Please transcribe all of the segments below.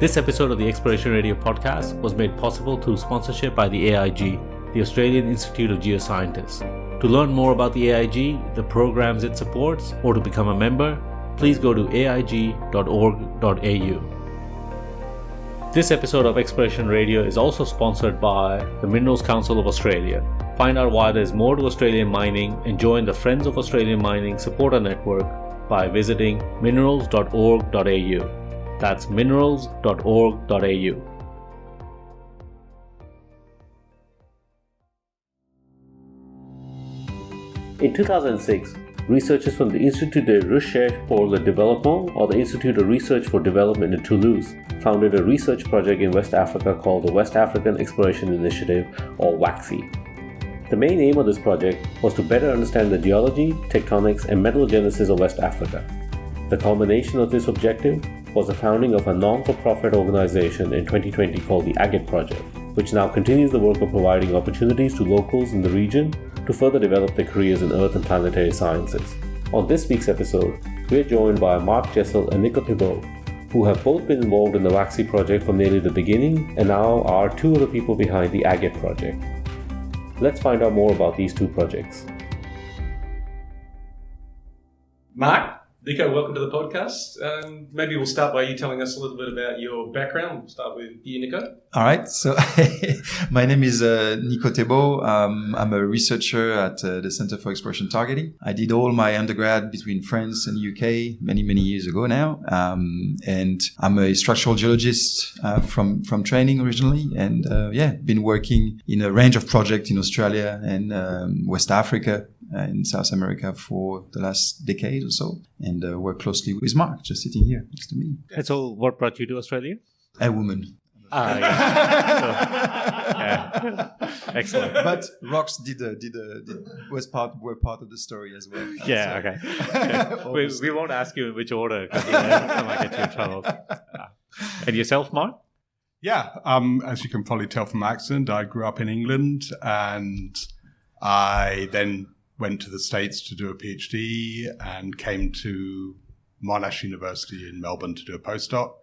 This episode of the Exploration Radio podcast was made possible through sponsorship by the AIG, the Australian Institute of Geoscientists. To learn more about the AIG, the programs it supports, or to become a member, please go to aig.org.au. This episode of Exploration Radio is also sponsored by the Minerals Council of Australia. Find out why there's more to Australian mining and join the Friends of Australian Mining supporter network by visiting minerals.org.au. That's minerals.org.au. In 2006, researchers from the Institute de Recherche pour le Développement, or the Institute of Research for Development in Toulouse, founded a research project in West Africa called the West African Exploration Initiative, or WAXI. The main aim of this project was to better understand the geology, tectonics, and metallogenesis of West Africa. The culmination of this objective was the founding of a non-for-profit organization in 2020 called the Agate Project, which now continues the work of providing opportunities to locals in the region to further develop their careers in earth and planetary sciences. On this week's episode, we are joined by Mark Jessell and Nicolas Thebaud, who have both been involved in the WAXI project from nearly the beginning and now are two of the people behind the Agate Project. Let's find out more about these two projects. Mark, Nico, welcome to the podcast. Maybe we'll start by you telling us a little bit about your background. We'll start with you, Nico. All right. So my name is Nicolas Thebaud. I'm a researcher at the Center for Exploration Targeting. I did all my undergrad between France and UK many years ago now. And I'm a structural geologist from training originally. And been working in a range of projects in Australia and West Africa in South America for the last decade or so, and work closely with Mark, just sitting here next to me. And so what brought you to Australia? A woman. Yeah. Excellent. But rocks were part of the story as well. Yeah, so. Okay. We won't ask you in which order, because I might get you in trouble. And yourself, Mark? Yeah, as you can probably tell from my accent, I grew up in England, and I then went to the States to do a PhD and came to Monash University in Melbourne to do a postdoc,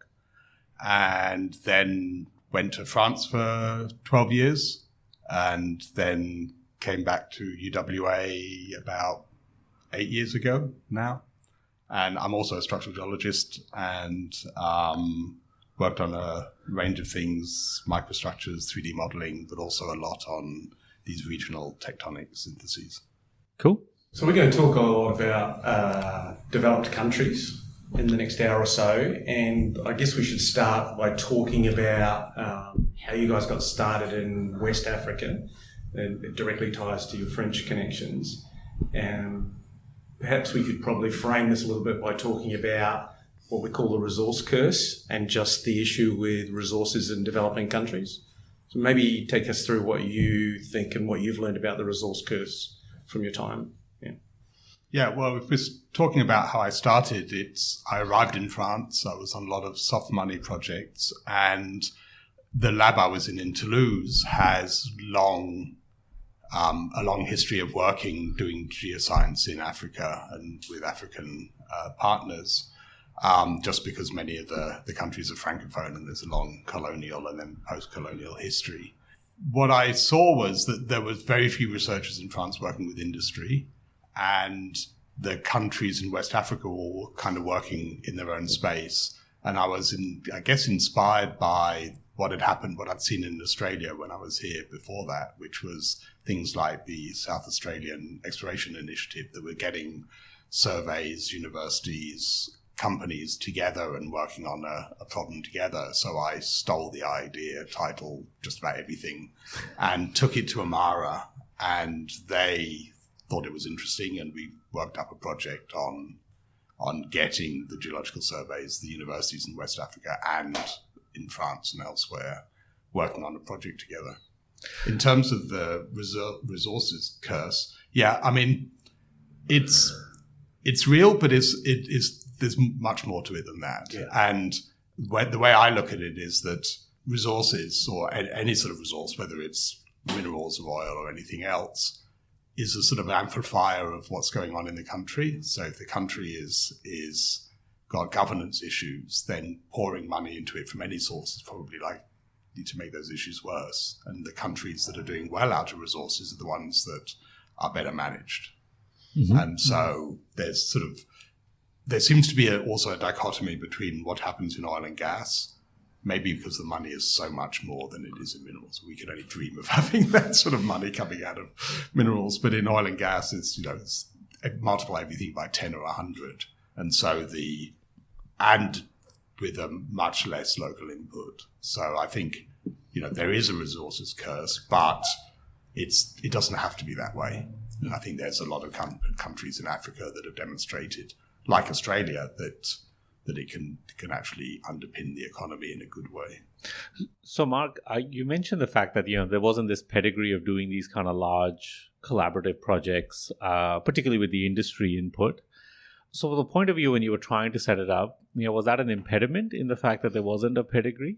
and then went to France for 12 years and then came back to UWA about 8 years ago now. And I'm also a structural geologist and worked on a range of things, microstructures, 3D modeling, but also a lot on these regional tectonic syntheses. Cool. So we're going to talk a lot about developed countries in the next hour or so, and I guess we should start by talking about how you guys got started in West Africa, and it directly ties to your French connections. And perhaps we could probably frame this a little bit by talking about what we call the resource curse and just the issue with resources in developing countries. So maybe take us through what you think and what you've learned about the resource curse from your time. Yeah, well, if we're talking about how I started, I arrived in France. I was on a lot of soft money projects, and the lab I was in Toulouse has a long history of doing geoscience in Africa and with African partners, just because many of the countries are francophone and there's a long colonial and then post-colonial history. What I saw was that there was very few researchers in France working with industry, and the countries in West Africa were all kind of working in their own space. And I was, inspired by what I'd seen in Australia when I was here before that, which was things like the South Australian Exploration Initiative that were getting surveys, universities, companies together and working on a problem together. So I stole the idea, title, just about everything, and took it to Amara, and they thought it was interesting, and we worked up a project on getting the geological surveys, the universities in West Africa and in France and elsewhere, working on a project together. In terms of the resources curse, yeah, I mean, it's real, but there's much more to it than that. Yeah. And the way I look at it is that resources, or any sort of resource, whether it's minerals or oil or anything else, is a sort of amplifier of what's going on in the country. So if the country is got governance issues, then pouring money into it from any source is probably likely to make those issues worse. And the countries that are doing well out of resources are the ones that are better managed. Mm-hmm. And so there seems to be also a dichotomy between what happens in oil and gas, maybe because the money is so much more than it is in minerals. We could only dream of having that sort of money coming out of minerals. But in oil and gas, it's multiply everything by 10 or 100. And so and with a much less local input. So I think, there is a resources curse, but it doesn't have to be that way. And I think there's a lot of countries in Africa that have demonstrated, like Australia, that it can actually underpin the economy in a good way. So, Mark, you mentioned the fact that there wasn't this pedigree of doing these kind of large collaborative projects, particularly with the industry input. So, from the point of view when you were trying to set it up, was that an impediment in the fact that there wasn't a pedigree?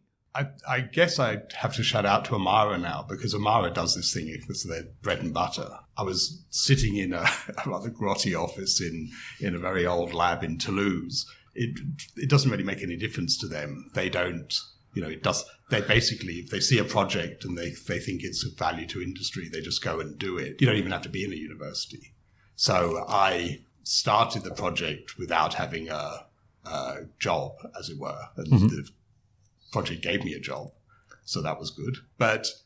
I guess I have to shout out to Amara now, because Amara does this thing. It's their bread and butter. I was sitting in a rather grotty office in a very old lab in Toulouse. It doesn't really make any difference to them. They don't, it does. They basically, if they see a project and they think it's of value to industry, they just go and do it. You don't even have to be in a university. So I started the project without having a job, as it were. And the project gave me a job, so that was good.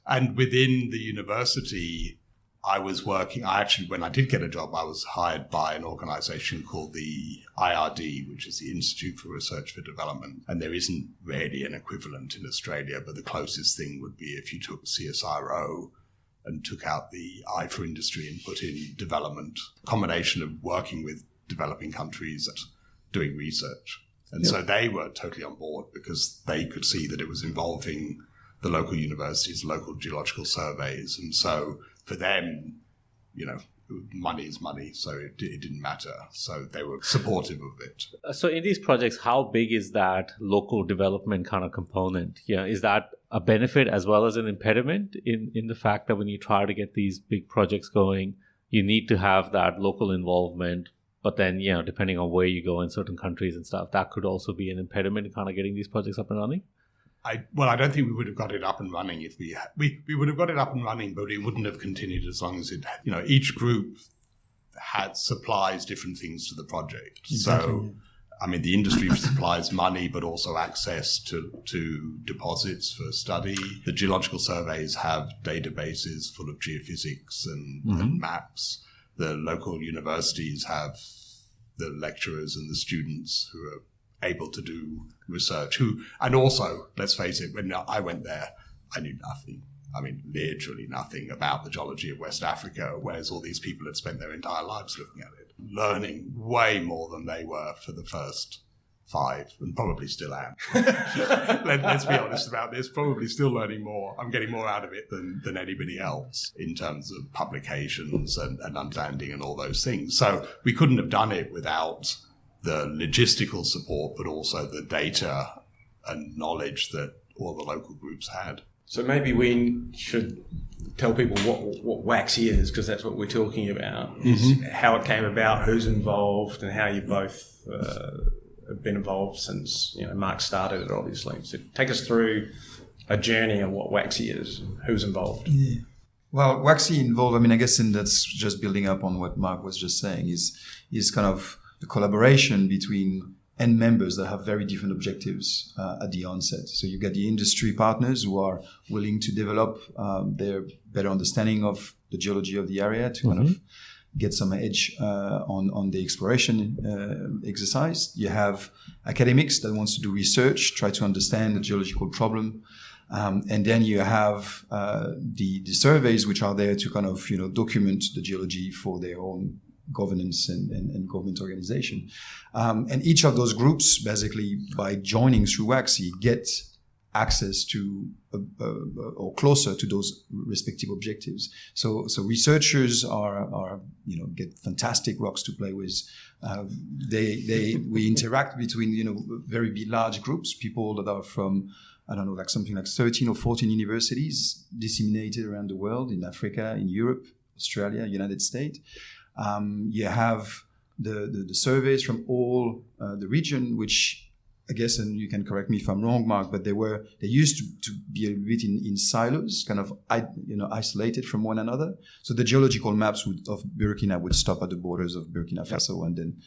And within the university, I was working. When I did get a job, I was hired by an organization called the IRD, which is the Institute for Research for Development. And there isn't really an equivalent in Australia, but the closest thing would be if you took CSIRO and took out the I for industry and put in development, a combination of working with developing countries doing research. And so they were totally on board because they could see that it was involving the local universities, local geological surveys. And so for them, money is money, so it didn't matter. So they were supportive of it. So in these projects, how big is that local development kind of component? Is that a benefit as well as an impediment in the fact that when you try to get these big projects going, you need to have that local involvement? But then, depending on where you go in certain countries and stuff, that could also be an impediment in kind of getting these projects up and running? I don't think we would have got it up and running if we would have got it up and running, but it wouldn't have continued as long as it, each group supplies different things to the project. Exactly. So, the industry supplies money, but also access to deposits for study. The geological surveys have databases full of geophysics and maps. The local universities have the lecturers and the students who are able to do research. And also, let's face it, when I went there, I knew nothing. Literally nothing about the geology of West Africa, whereas all these people had spent their entire lives looking at it, learning way more than they were for the first 5, and probably still am. Let's be honest about this. Probably still learning more. I'm getting more out of it than anybody else in terms of publications and understanding and all those things. So we couldn't have done it without the logistical support, but also the data and knowledge that all the local groups had. So maybe we should tell people what WAXI is, because that's what we're talking about, is how it came about, who's involved, and how you both have been involved since Mark started it, obviously. So take us through a journey of what WAXI is, who's involved. Yeah. Well, WAXI involved, I guess, and that's just building up on what Mark was just saying, is kind of the collaboration between end members that have very different objectives at the onset. So you get the industry partners who are willing to develop their better understanding of the geology of the area to kind of get some edge on the exploration exercise. You have academics that wants to do research, try to understand the geological problem. And then you have the surveys, which are there to kind of, document the geology for their own governance and government organization. And each of those groups, basically, by joining through WAXI, get access to or closer to those respective objectives. So researchers are get fantastic rocks to play with. We interact between very large groups, people that are from something like 13 or 14 universities disseminated around the world, in Africa, in Europe, Australia, United States. You have the surveys from all the region, which I guess, and you can correct me if I'm wrong, Mark, but they used to be a bit in silos, kind of isolated from one another. So the geological maps of Burkina would stop at the borders of Burkina Faso and then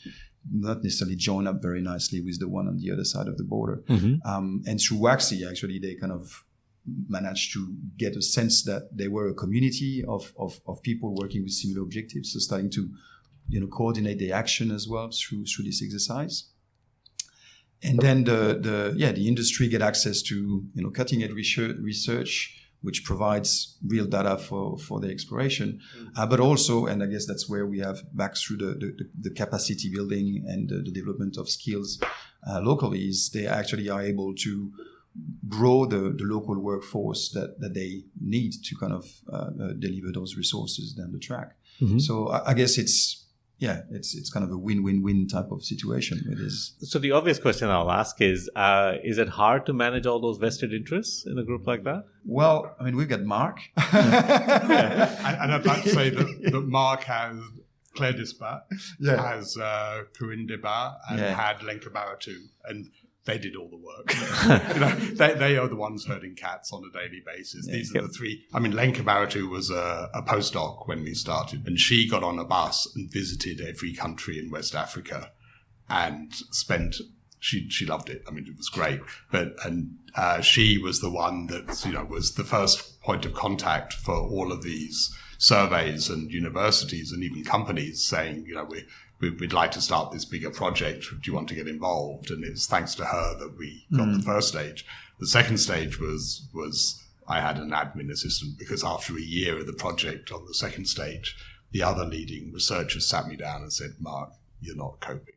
not necessarily join up very nicely with the one on the other side of the border. And through WAXI, actually, they kind of managed to get a sense that they were a community of people working with similar objectives. So starting to, coordinate the action as well through this exercise. And then the industry get access to, cutting edge research, which provides real data for the exploration. But also, and I guess that's where we have back through the capacity building and the development of skills locally, is they actually are able to grow the local workforce that they need to kind of deliver those resources down the track. So I guess it's kind of a win-win-win type of situation. It is. So the obvious question I'll ask is it hard to manage all those vested interests in a group like that? Well, I mean, we've got Mark. And I'd like to say that Mark has Claire Dispat, has Corinne Debat, and had Lenka Baratu. And they did all the work. They are the ones herding cats on a daily basis. These are the three. I mean, Lenka Baratu was a postdoc when we started, and she got on a bus and visited every country in West Africa and spent. She loved it. I mean, it was great. And she was the one that, was the first point of contact for all of these surveys and universities and even companies saying, we'd like to start this bigger project. Do you want to get involved? And it's thanks to her that we got the first stage. The second stage was I had an admin assistant, because after a year of the project on the second stage, the other leading researchers sat me down and said, Mark, you're not coping.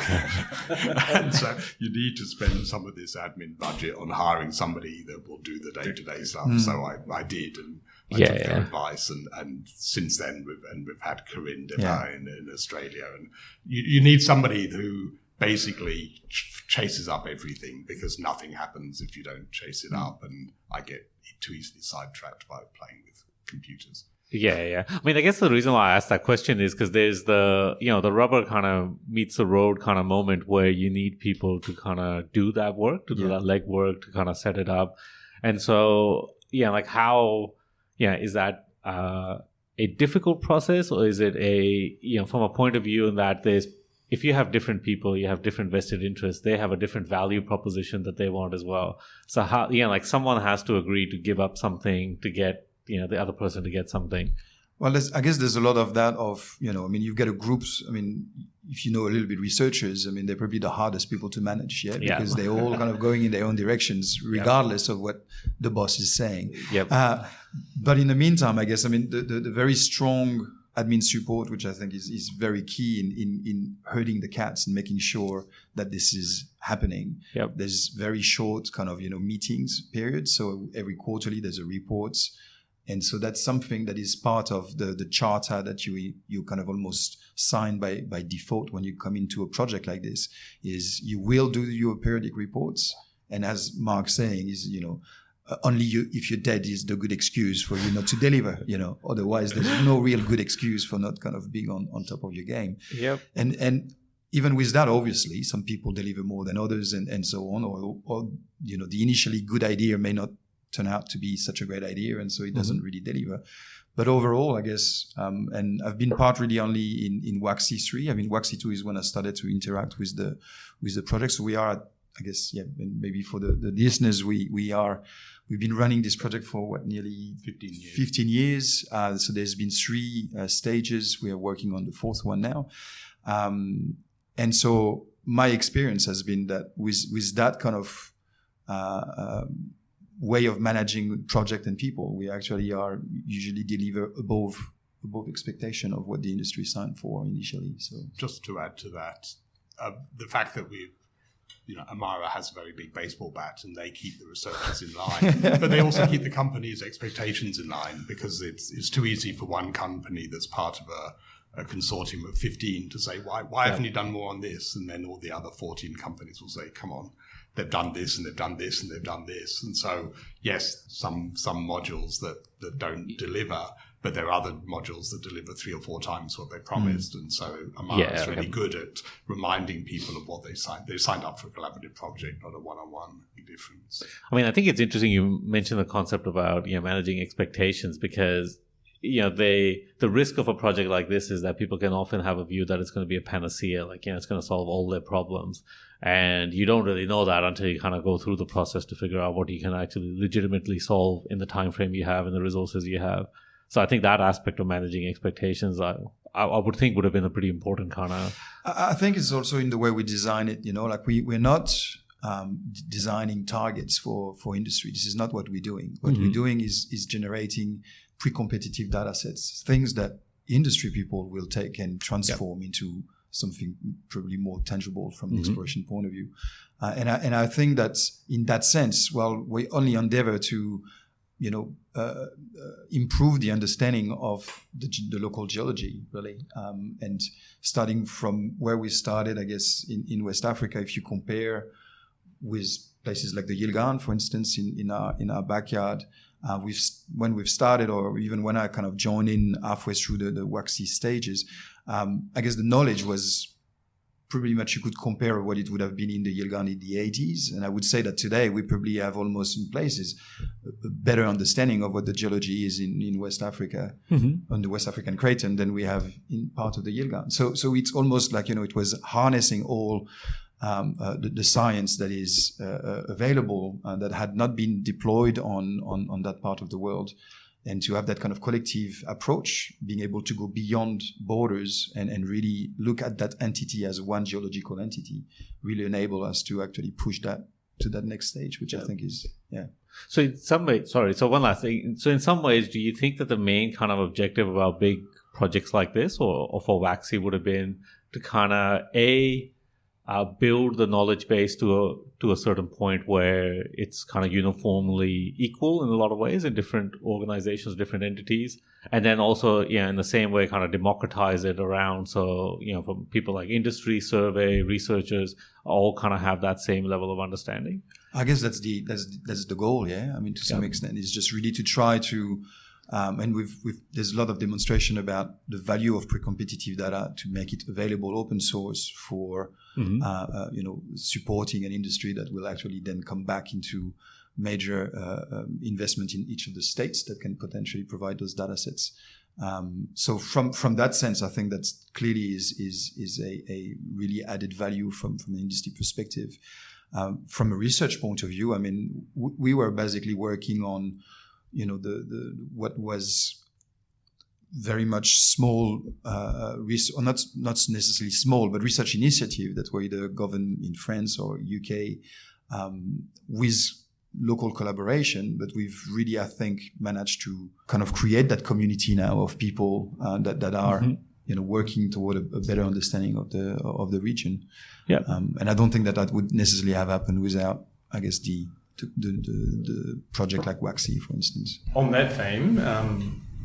And so you need to spend some of this admin budget on hiring somebody that will do the day-to-day stuff. So I did, and I took their advice, and since then we've had Corinne Debat in Australia, and you need somebody who basically chases up everything, because nothing happens if you don't chase it up, and I get too easily sidetracked by playing with computers. Yeah. I mean, I guess the reason why I asked that question is because there's the rubber kind of meets the road kind of moment where you need people to kind of do that work, to do that legwork, to kind of set it up. And so, is that a difficult process, or is it from a point of view in that if you have different people, you have different vested interests, they have a different value proposition that they want as well. So how, someone has to agree to give up something to get, the other person to get something. Well, I guess there's a lot of that you've got a groups. I mean, if you know a little bit researchers, I mean, they're probably the hardest people to manage, because they're all kind of going in their own directions, regardless of what the boss is saying. But in the meantime, I guess, the very strong admin support, which I think is very key in herding the cats and making sure that this is happening. There's very short kind of, meetings periods. So every quarterly there's a report. And so that's something that is part of the charter that you kind of almost sign by default when you come into a project like this, is you will do your periodic reports. And as Mark's saying is, only if you're dead is the good excuse for you not to deliver, otherwise there's no real good excuse for not kind of being on top of your game. And even with that, obviously, some people deliver more than others and so on, or the initially good idea may not turn out to be such a great idea, and so it doesn't really deliver. But overall, I guess, and I've been part really only in WAXI 3. I mean, WAXI 2 is when I started to interact with the project. So we are, I guess, maybe for the listeners, we've been running this project for nearly 15 years. So there's been 3 stages. We are working on the 4th one now. And so my experience has been that with that kind of way of managing project and people, we actually are usually deliver above expectation of what the industry signed for initially. So just to add to that, the fact that Amara has a very big baseball bat and they keep the researchers in line, but they also keep the company's expectations in line, because it's too easy for one company that's part of a consortium of 15 to say, why haven't you done more on this? And then all the other 14 companies will say, come on, they've done this and they've done this and they've done this. And so, yes, some modules that don't deliver, But there are other modules that deliver 3 or 4 times what they promised. And so Amara is really good at reminding people of what they signed. They signed up for a collaborative project, not a one-on-one difference. I mean, I think it's interesting you mentioned the concept about managing expectations, because the risk of a project like this is that people can often have a view that it's going to be a panacea, like it's going to solve all their problems, and you don't really know that until you kind of go through the process to figure out what you can actually legitimately solve in the time frame you have and the resources you have. So I think that aspect of managing expectations, I would think would have been a pretty important kind of. I think it's also in the way we design it. Like we're not designing targets for industry. This is not what we're doing. What we're doing is generating pre-competitive data sets, things that industry people will take and transform into something probably more tangible from the exploration point of view. And I think that in that sense, we only endeavor to improve the understanding of the local geology, really. And starting from where we started, I guess, in West Africa, if you compare with places like the Yilgarn, for instance, in our backyard, when we've started, or even when I kind of joined in halfway through the WAXI stages, I guess the knowledge was pretty much, you could compare what it would have been in the Yilgarn in the 80s. And I would say that today we probably have almost in places a better understanding of what the geology is in West Africa, on the West African Craton, than we have in part of the Yilgarn. So it's almost like, it was harnessing all the science that is available that had not been deployed on that part of the world. And to have that kind of collective approach, being able to go beyond borders and really look at that entity as one geological entity, really enable us to actually push that to that next stage, which I think is, So in some way, so one last thing. So in some ways, do you think that the main kind of objective about big projects like this, or for WAXI, would have been to kind of build the knowledge base to a certain point where it's kind of uniformly equal in a lot of ways in different organizations, different entities, and then also in the same way kind of democratize it around, so from people like industry, survey, researchers, all kind of have that same level of understanding? I guess that's the goal. I mean, to some extent, it's just really to try to and there's a lot of demonstration about the value of pre-competitive data to make it available open source for supporting an industry that will actually then come back into major investment in each of the states that can potentially provide those data sets. So from that sense, I think that clearly is a really added value from the industry perspective. From a research point of view, I mean, we were basically working on what was very much small, or not necessarily small, but research initiative that were either governed in France or UK, with local collaboration. But we've really, I think, managed to kind of create that community now of people that are working toward a better understanding of the region. And I don't think that would necessarily have happened without, I guess, the project like WAXI, for instance. On that theme,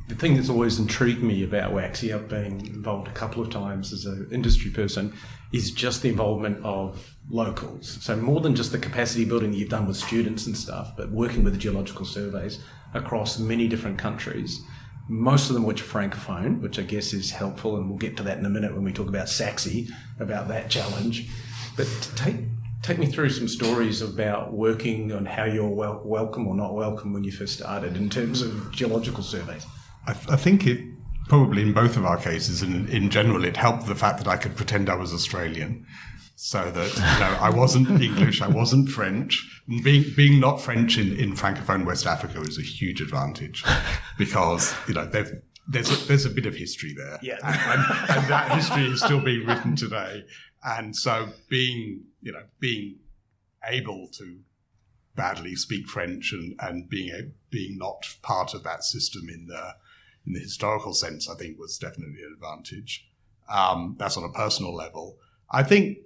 the thing that's always intrigued me about WAXI, I've been involved a couple of times as an industry person, is just the involvement of locals. So more than just the capacity building that you've done with students and stuff, but working with the geological surveys across many different countries, most of them which are francophone, which I guess is helpful, and we'll get to that in a minute when we talk about SAXI, about that challenge. But take me through some stories about working on how you're welcome or not welcome when you first started in terms of geological surveys. I think it probably in both of our cases, and in general, it helped the fact that I could pretend I was Australian, so that I wasn't English, I wasn't French. And being not French in Francophone West Africa is a huge advantage, because there's a bit of history there, and that history is still being written today. And so being able to badly speak French and being not part of that system in the historical sense, I think was definitely an advantage. That's on a personal level. I think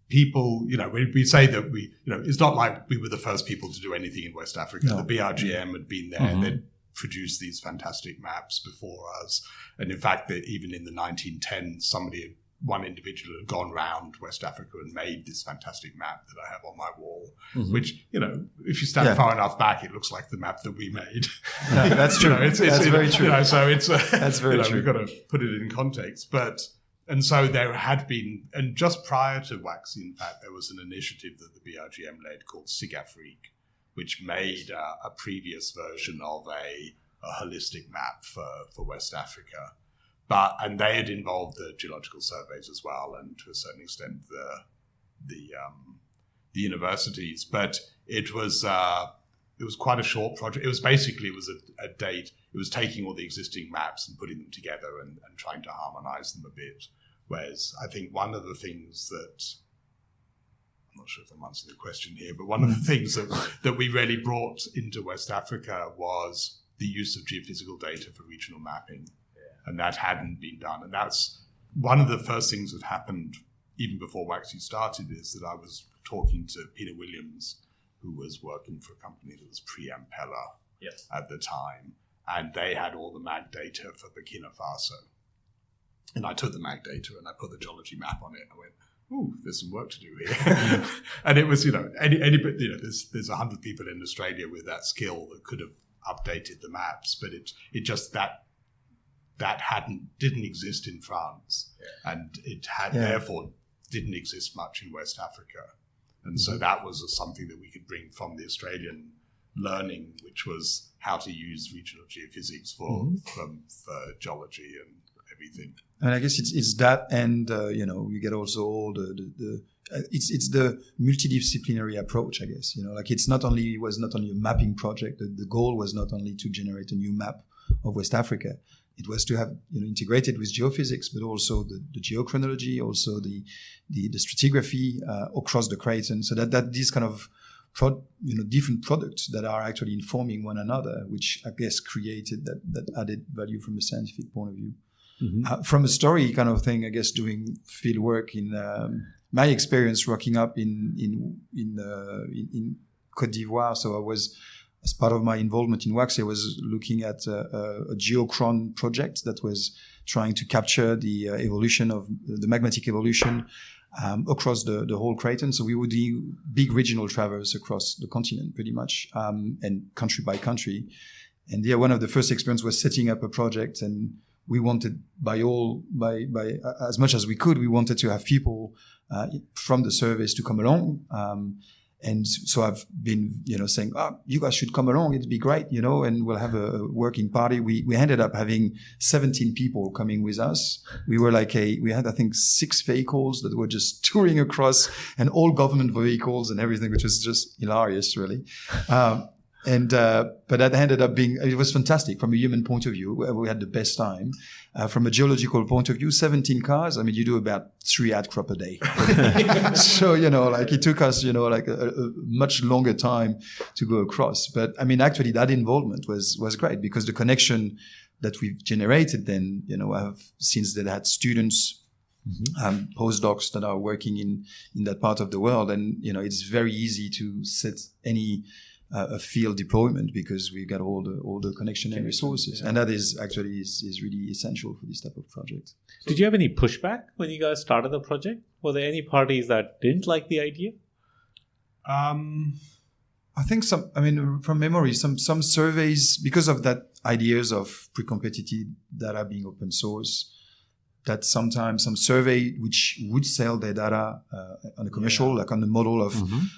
people, we say that it's not like we were the first people to do anything in West Africa. No. The BRGM had been there. Mm-hmm. They'd produced these fantastic maps before us. And in fact, that even in the 1910s, somebody had one individual had gone round West Africa and made this fantastic map that I have on my wall, Mm-hmm. which, if you stand far enough back, it looks like the map that we made. That's true. That's very true. So it's That's very true. We've got to put it in context. And so there had been, and just prior to WAXI, in fact, there was an initiative that the BRGM led called SIGAfrique, which made a previous version of a holistic map for West Africa. And they had involved the geological surveys as well, and to a certain extent the universities. But it was quite a short project. It was a date. It was taking all the existing maps and putting them together and trying to harmonize them a bit. Whereas I think one of the things that, I'm not sure if I'm answering the question here, but one of the things that we really brought into West Africa was the use of geophysical data for regional mapping. And that hadn't been done. And that's one of the first things that happened even before WAXI started, is that I was talking to Peter Williams, who was working for a company that was pre-Ampella at the time. And they had all the mag data for Burkina Faso. And I took the mag data and I put the geology map on it. And I went, ooh, there's some work to do here. And it was, there's 100 people in Australia with that skill that could have updated the maps. But it just, that didn't exist in France, and it therefore didn't exist much in West Africa. And so that was something that we could bring from the Australian learning, which was how to use regional geophysics for geology and everything. And I guess it's that, and you get also all it's the multidisciplinary approach, I guess. It was not only a mapping project. The goal was not only to generate a new map of West Africa. It was to have integrated with geophysics, but also the geochronology, also the stratigraphy across the craton, so that these kind of different products that are actually informing one another, which I guess created that added value from a scientific point of view. Mm-hmm. From a story kind of thing, I guess doing field work in my experience working up in Côte d'Ivoire. So I was, as part of my involvement in WAXI, I was looking at a geochron project that was trying to capture the evolution of the magmatic evolution across the whole craton. So we would do big regional travels across the continent pretty much, and country by country. And one of the first experience was setting up a project, and we wanted by as much as we could, we wanted to have people from the service to come along. And so I've been, saying, you guys should come along. It'd be great, and we'll have a working party. We ended up having 17 people coming with us. We were we had, I think, 6 vehicles that were just touring across, and all government vehicles and everything, which was just hilarious, really. But that ended up it was fantastic from a human point of view. We had the best time. From a geological point of view, 17 cars. I mean, you do about 3 ad crop a day. So, it took us, a much longer time to go across. But I mean, actually that involvement was great, because the connection that we've generated then, I've since that had students, postdocs that are working in that part of the world. And, it's very easy to set any a field deployment, because we've got all the connection and resources, and that is actually is really essential for this type of project. Did you have any pushback when you guys started the project? Were there any parties that didn't like the idea? I think from memory, some surveys, because of that ideas of pre-competitive data being open source, that sometimes some survey which would sell their data on a commercial, like on the model of,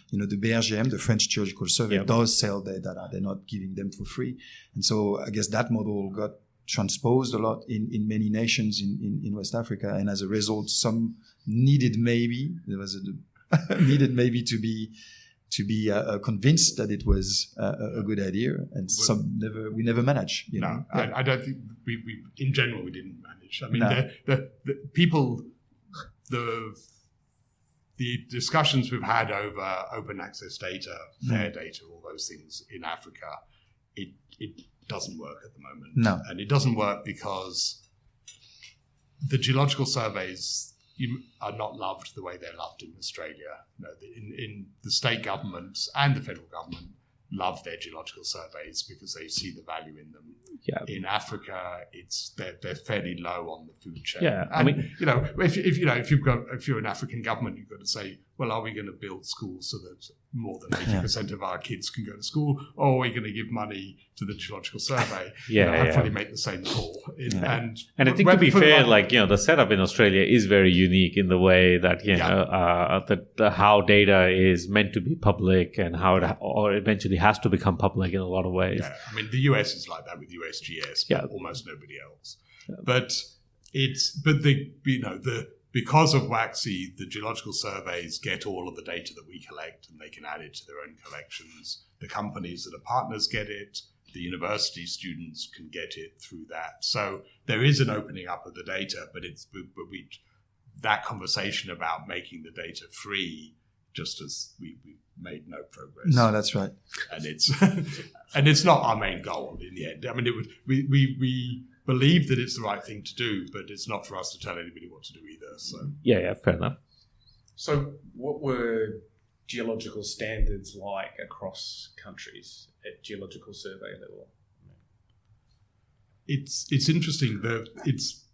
the BRGM, the French Geological Survey, does sell their data. They're not giving them for free. And so I guess that model got transposed a lot in many nations in West Africa. And as a result, some needed maybe to be convinced that it was a good idea, and we never managed. No, I don't think we in general we didn't manage. I mean, the people, the discussions we've had over open access data, fair data, all those things in Africa, it doesn't work at the moment. No, and it doesn't work because the geological surveys are not loved the way they're loved in Australia. In the state governments and the federal government love their geological surveys because they see the value in them. Yeah. In Africa, they're fairly low on the food chain. Yeah, and if you're an African government, you've got to say, well, are we going to build schools so that more than 80% of our kids can go to school, or are we going to give money to the Geological Survey? Yeah, probably make the same call. And I think, to be fair, the setup in Australia is very unique in the way that how data is meant to be public and how it eventually has to become public in a lot of ways. Yeah, I mean, the US is like that with USGS, but almost nobody else. Yeah. Because of WAXI, the geological surveys get all of the data that we collect and they can add it to their own collections. The companies that are partners get it. The university students can get it through that. So there is an opening up of the data, but that conversation about making the data free, just as we made no progress. No, that's right. And it's not our main goal in the end. I mean, we believe that it's the right thing to do, but it's not for us to tell anybody what to do either. So yeah, fair enough. So what were geological standards like across countries at geological survey level? It's interesting. It's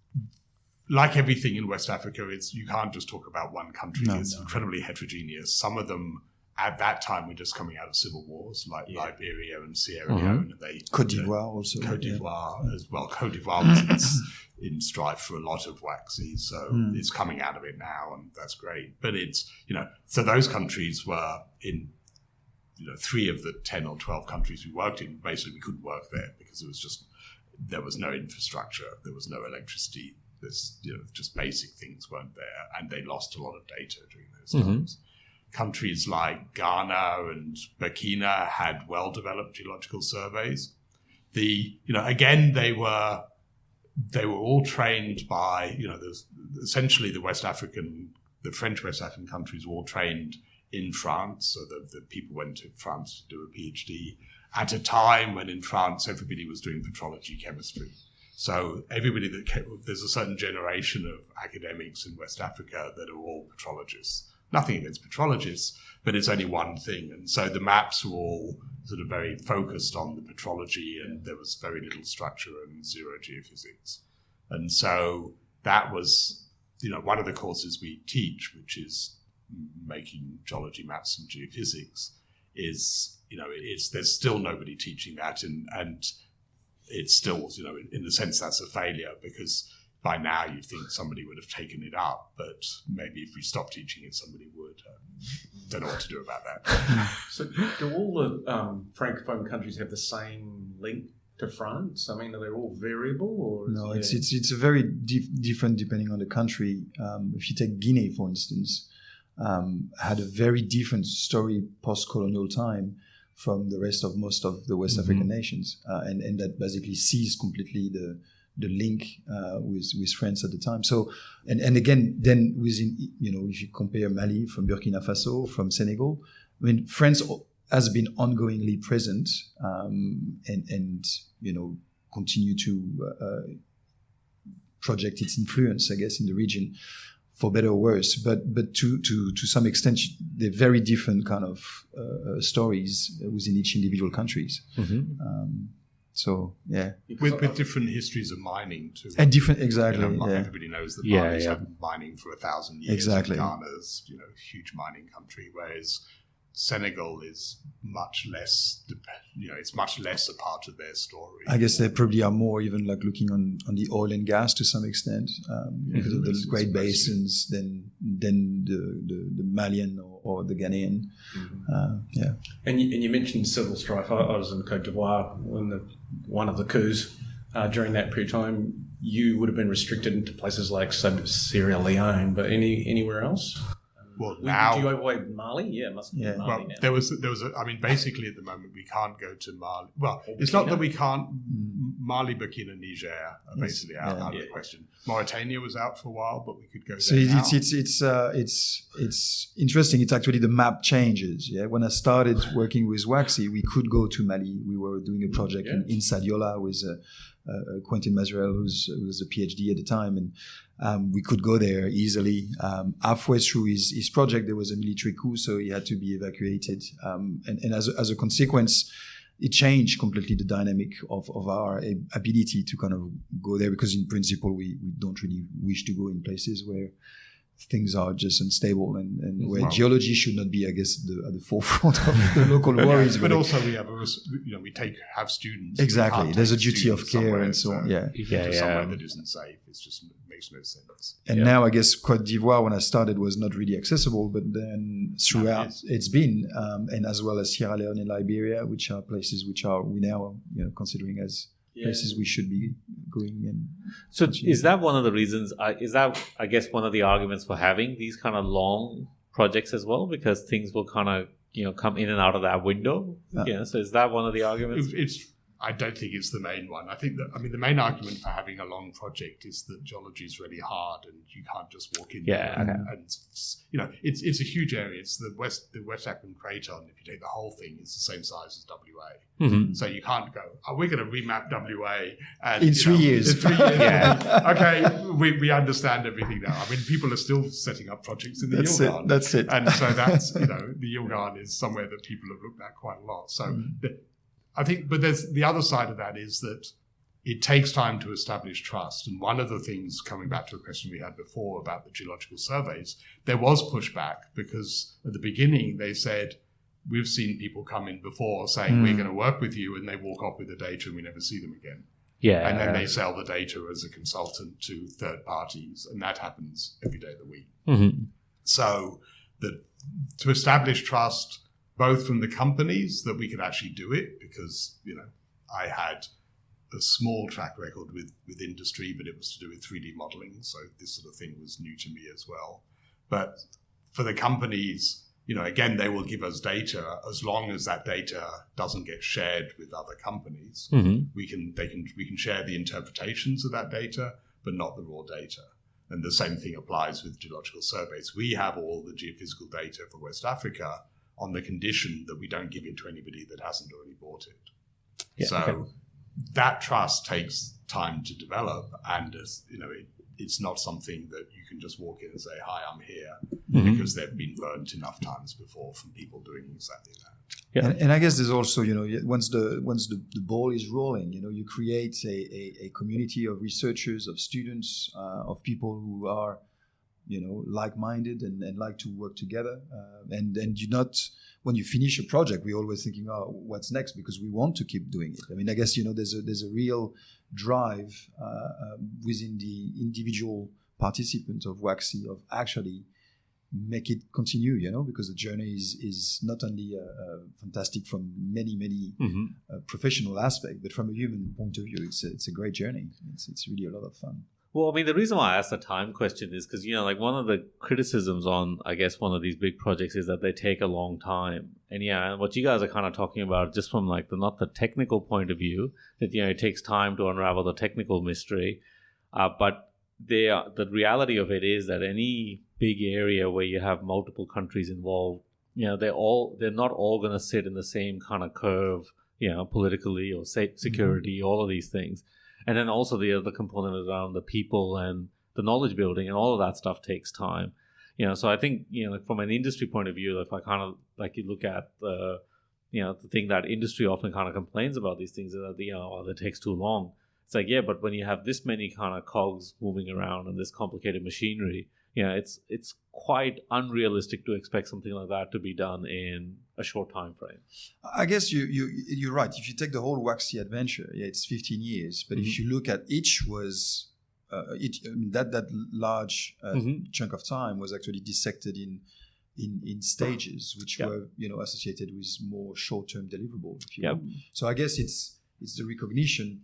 like everything in West Africa. You can't just talk about one country. It's incredibly heterogeneous. Some of them at that time were just coming out of civil wars, like Liberia and Sierra Leone. And Côte d'Ivoire also. Côte d'Ivoire as well. Côte d'Ivoire was in strife for a lot of WAXI, so it's coming out of it now, and that's great. But it's, so those countries were in, 3 of the 10 or 12 countries we worked in, basically we couldn't work there because there was no infrastructure, there was no electricity, there's, just basic things weren't there, and they lost a lot of data during those times. Countries like Ghana and Burkina had well-developed geological surveys. Again, they were all trained by, essentially the French West African countries were all trained in France, so the people went to France to do a PhD at a time when in France everybody was doing petrology chemistry. So there's a certain generation of academics in West Africa that are all petrologists. Nothing against petrologists, but it's only one thing. And so the maps were all sort of very focused on the petrology, and there was very little structure and zero geophysics. And so that was, one of the courses we teach, which is making geology maps and geophysics, is, there's still nobody teaching that. And it's still, in a sense, that's a failure because by now you'd think somebody would have taken it up, but maybe if we stopped teaching it, somebody would. Don't know what to do about that. So do all the Francophone countries have the same link to France? I mean, are they all variable? Or no, it's a very different depending on the country. If you take Guinea, for instance, had a very different story post-colonial time from the rest of most of the West African nations, and that basically seized completely the link with France at the time. So, and again, then within, if you compare Mali from Burkina Faso, from Senegal, I mean, France has been ongoingly present and continue to project its influence, I guess, in the region, for better or worse. But to some extent, they're very different kind of stories within each individual countries. So yeah, with different histories of mining too, and different exactly. Everybody knows that Mali's had mining for 1,000 years. Exactly, Ghana's huge mining country, whereas Senegal is much less. It's much less a part of their story. I guess they probably are more even like looking on the oil and gas to some extent because of the Great Basins than the Malian or the Ghanaian. And you mentioned civil strife. I was in Côte d'Ivoire when one of the coups during that period of time. You would have been restricted into places like Sierra Leone, but anywhere else? Well, now, do you avoid Mali? Yeah, it must be Mali. Well, now. there was basically at the moment we can't go to Mali. Well, it's not that we can't. Mali, Burkina, Niger are basically out of the question. Mauritania was out for a while, but we could go there. So it's interesting. It's actually the map changes. Yeah, when I started working with WAXI, we could go to Mali. We were doing a project in Sadiola with Quentin Mazurel, who was a PhD at the time, and we could go there easily. Halfway through his project, there was a military coup, so he had to be evacuated. And as a consequence, it changed completely the dynamic of our ability to kind of go there, because in principle we don't really wish to go in places where things are just unstable and where geology should not be, I guess, at the forefront of the local worries. But also we have have students. Exactly. There's a duty of care and so on. Somewhere that isn't safe. It just makes no sense. And now I guess Côte d'Ivoire, when I started, was not really accessible, but then throughout it's been, and as well as Sierra Leone and Liberia, which are places which we now considering as places we should be going in. So is that one of the reasons, is that, I guess, one of the arguments for having these kind of long projects as well? Because things will kind of, come in and out of that window? So is that one of the arguments? I don't think it's the main one. I think the main argument for having a long project is that geology is really hard and you can't just walk in there. And it's a huge area. It's the West African crater, and if you take the whole thing, it's the same size as WA. Mm-hmm. So you can't go, we're going to remap WA and in 3 years. In 3 years. Okay, we understand everything now. I mean, people are still setting up projects in the Yilgarn. That's it. And so that's the Yilgarn is somewhere that people have looked at quite a lot. So I think, but there's the other side of that is that it takes time to establish trust. And one of the things, coming back to a question we had before about the geological surveys, there was pushback because at the beginning they said, we've seen people come in before saying, we're going to work with you, and they walk off with the data and we never see them again. And then they sell the data as a consultant to third parties, and that happens every day of the week. Mm-hmm. So to establish trust, both from the companies that we could actually do it, because, I had a small track record with industry, but it was to do with 3D modeling. So this sort of thing was new to me as well. But for the companies, again, they will give us data as long as that data doesn't get shared with other companies. Mm-hmm. We can share the interpretations of that data, but not the raw data. And the same thing applies with geological surveys. We have all the geophysical data for West Africa on the condition that we don't give it to anybody that hasn't already bought it. That trust takes time to develop, and it's not something that you can just walk in and say, "Hi, I'm here," because they've been burnt enough times before from people doing exactly that. And I guess there's also, once the ball is rolling, you create a community of researchers, of students, of people who are like-minded and like to work together. And you not, when you finish a project, we're always thinking, what's next? Because we want to keep doing it. I mean, I guess, there's a real drive within the individual participant of WAXI of actually make it continue, because the journey is not only fantastic from many professional aspects, but from a human point of view, it's a great journey. It's really a lot of fun. Well, I mean, the reason why I asked the time question is because, one of the criticisms on, I guess, one of these big projects is that they take a long time. And what you guys are kind of talking about, just from not the technical point of view, that, it takes time to unravel the technical mystery. But the reality of it is that any big area where you have multiple countries involved, they're not all going to sit in the same kind of curve, politically or security, all of these things. And then also the other component is around the people and the knowledge building, and all of that stuff takes time. So I think, from an industry point of view, if I kind of you look at the thing that industry often kind of complains about these things is that, it takes too long. It's like, but when you have this many kind of cogs moving around and this complicated machinery, it's quite unrealistic to expect something like that to be done in a short time frame. I guess you're right. If you take the whole WAXI adventure, it's 15 years. But if you look at each was that large chunk of time was actually dissected in stages, which were associated with more short-term deliverables. So I guess it's the recognition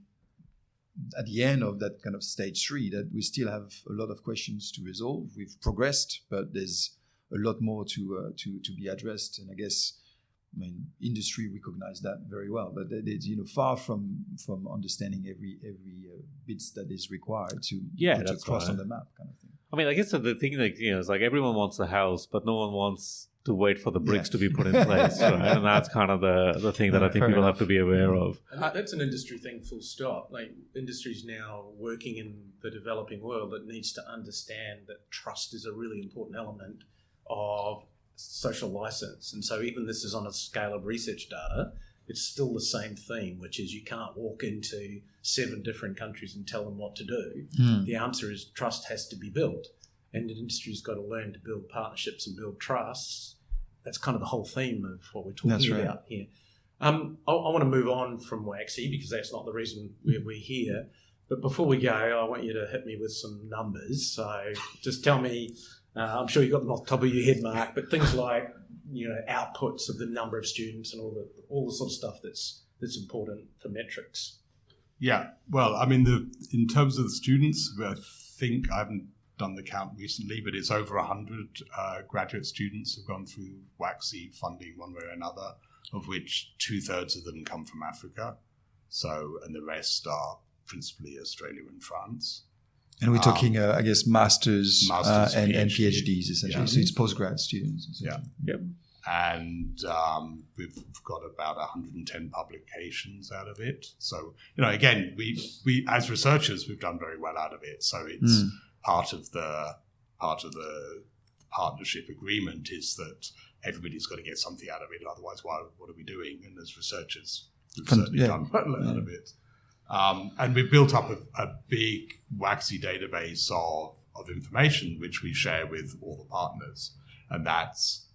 at the end of that kind of stage 3 that we still have a lot of questions to resolve. We've progressed, but there's a lot more to be addressed. And I guess, industry recognise that very well. But it's far from understanding every bits that is required to put a cross on the map, kind of thing. I mean, I guess the thing is everyone wants a house, but no one wants to wait for the bricks to be put in place, right? And that's kind of the thing that I think people have to be aware of. And that's an industry thing, full stop. Industry's now working in the developing world that needs to understand that trust is a really important element of social license. And so even this is on a scale of research data, it's still the same theme, which is you can't walk into 7 different countries and tell them what to do. The answer is trust has to be built, and the industry's got to learn to build partnerships and build trusts. That's kind of the whole theme of what we're talking about here. I want to move on from WAXI because that's not the reason we're here. But before we go, I want you to hit me with some numbers. So just tell me, I'm sure you've got them off the top of your head, Mark, but things like, outputs of the number of students and all the sort of stuff that's important for metrics. Yeah, well, I mean, in terms of the students, I think I haven't done the count recently, but it's over 100 graduate students who've gone through WAXI funding one way or another, of which 2/3 of them come from Africa. And the rest are principally Australia and France. And we're talking, I guess, masters and PhDs, essentially. Yeah. So it's postgrad students. Yeah. Yep. And we've got about 110 publications out of it. So, again, we as researchers, we've done very well out of it. So it's part of the partnership agreement is that everybody's got to get something out of it. Otherwise, what are we doing? And as researchers, we've certainly done well out of it. And we've built up a big WAXI database of information, which we share with all the partners. And that's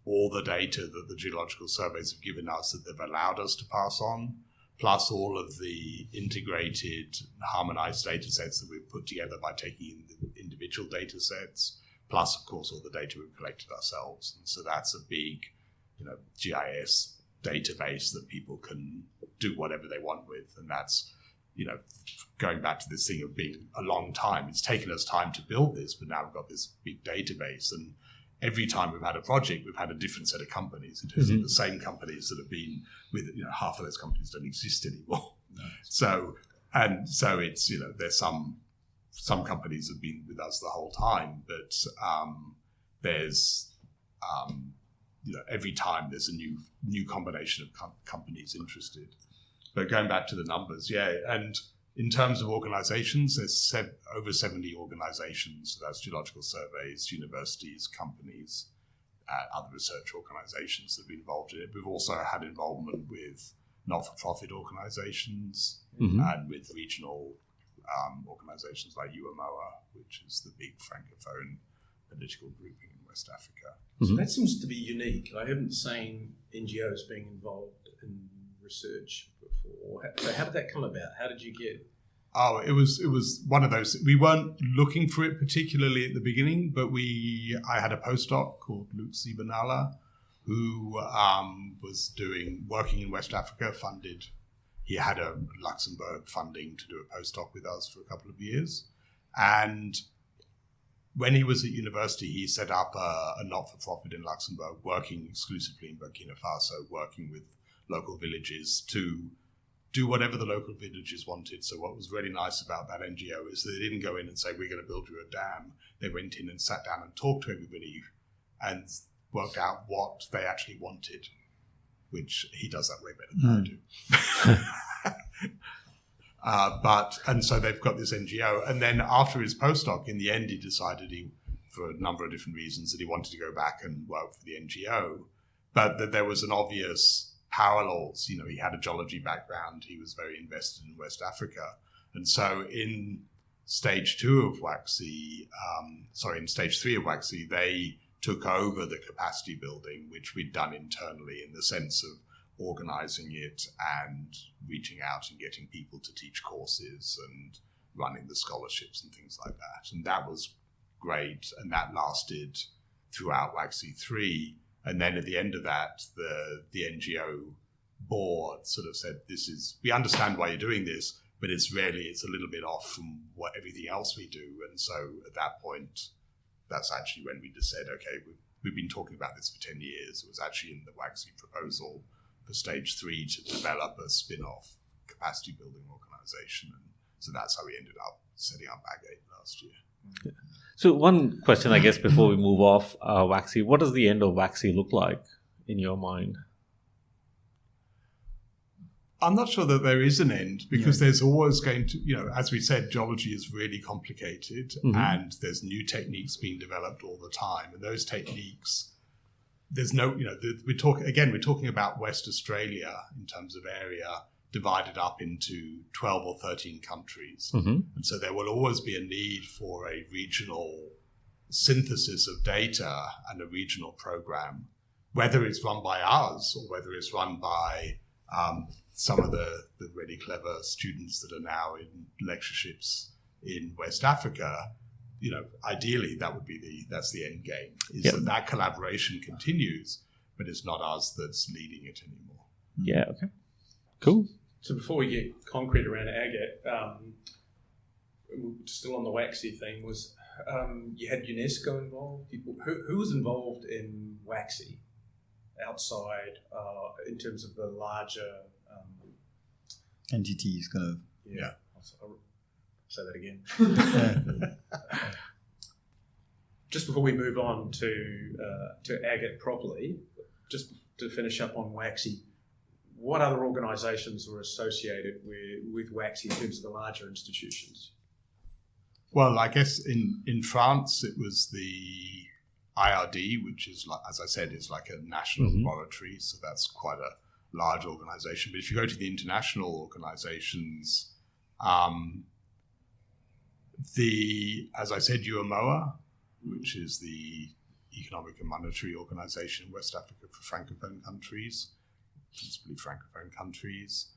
all the data that the geological surveys have given us that they've allowed us to pass on, plus all of the integrated, harmonized data sets that we've put together by taking in the individual data sets, plus, of course, all the data we've collected ourselves. And so that's a big, GIS database that people can do whatever they want with. And that's, going back to this thing of being a long time. It's taken us time to build this, but now we've got this big database. And every time we've had a project, we've had a different set of companies. It isn't the same companies that have been with, half of those companies don't exist anymore. No. So it's, there's some companies have been with us the whole time, but there's, every time there's a new combination of companies interested. But going back to the numbers, and in terms of organizations, there's over 70 organizations. So that's geological surveys, universities, companies, other research organizations that have been involved in it. We've also had involvement with not-for-profit organizations and with regional organizations like UMOA, which is the big Francophone political grouping in West Africa. So that seems to be unique. I haven't seen NGOs being involved in research before. So how did that come about? How did you get? Oh, it was one of those. We weren't looking for it particularly at the beginning, but I had a postdoc called Luke Sibanala who was working in West Africa, funded. He had a Luxembourg funding to do a postdoc with us for a couple of years. And when he was at university, he set up a not-for-profit in Luxembourg, working exclusively in Burkina Faso, working with local villages to do whatever the local villages wanted. So what was really nice about that NGO is that they didn't go in and say, we're going to build you a dam. They went in and sat down and talked to everybody and worked out what they actually wanted, which he does that way better than I do. And so they've got this NGO. And then after his postdoc, in the end, he decided for a number of different reasons, that he wanted to go back and work for the NGO, but that there was an obvious parallels. He had a geology background. He was very invested in West Africa. And so in stage 3 of WAXI, they took over the capacity building, which we'd done internally in the sense of organizing it and reaching out and getting people to teach courses and running the scholarships and things like that. And that was great. And that lasted throughout WAXI 3. And then at the end of that, the NGO board sort of said, we understand why you're doing this, but it's a little bit off from what everything else we do. And so at that point, that's actually when we just said, okay, we've been talking about this for 10 years. It was actually in the WAXI proposal for stage 3 to develop a spin-off capacity building organization. And so that's how we ended up setting up Agate last year. Yeah. So one question, I guess, before we move off WAXI, what does the end of WAXI look like in your mind? I'm not sure that there is an end, because there's always going to, as we said, geology is really complicated and there's new techniques being developed all the time. And those techniques there's no, we're talking about West Australia in terms of area divided up into 12 or 13 countries. And so there will always be a need for a regional synthesis of data and a regional program, whether it's run by us or whether it's run by some of the really clever students that are now in lectureships in West Africa. Ideally that's the end game, is that collaboration continues, but it's not us that's leading it anymore. Yeah, okay. Cool. So before we get concrete around Agate, still on the WAXI thing, was you had UNESCO involved. Who was involved in WAXI outside in terms of the larger entities, kind of? Yeah. I'll say that again. Just before we move on to Agate properly, just to finish up on WAXI, what other organisations were associated with WAXI in terms of the larger institutions? Well, I guess in France it was the IRD, which is, like, as I said, is like a national laboratory, so that's quite a large organisation. But if you go to the international organisations, as I said, UMOA, which is the Economic and Monetary Organisation in West Africa for Francophone countries, principally Francophone countries.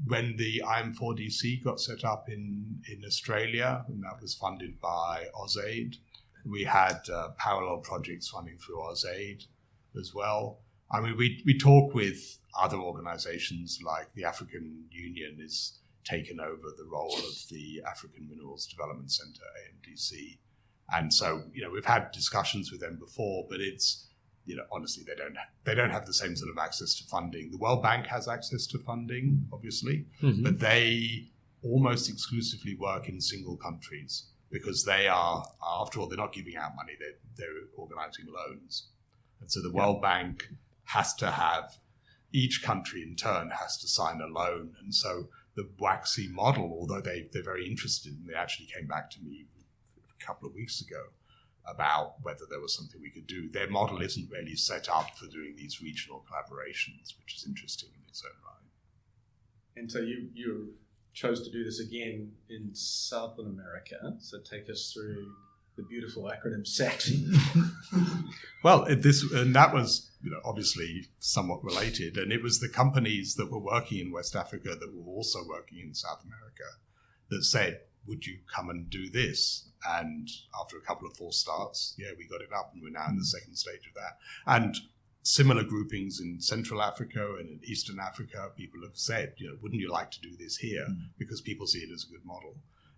When the IM4DC got set up in Australia, and that was funded by AusAid, we had parallel projects running through AusAid as well. I mean, we talk with other organisations, like the African Union is taken over the role of the African Minerals Development Centre, AMDC. And so, we've had discussions with them before, but it's, honestly, they don't have the same sort of access to funding. The World Bank has access to funding, obviously, but they almost exclusively work in single countries because they are, after all, they're not giving out money, they're organising loans. And so the World Bank has to have, each country in turn has to sign a loan. And so the WAXI model, although they're very interested, and they actually came back to me a couple of weeks ago about whether there was something we could do. Their model isn't really set up for doing these regional collaborations, which is interesting in its own right. And so you chose to do this again in Southern America. So take us through the beautiful acronym SACSI. Well, that was obviously somewhat related, and it was the companies that were working in West Africa that were also working in South America that said, would you come and do this? And after a couple of false starts, we got it up, and we're now in the second stage of that. And similar groupings in Central Africa and in Eastern Africa, people have said, wouldn't you like to do this here? Because people see it as a good model.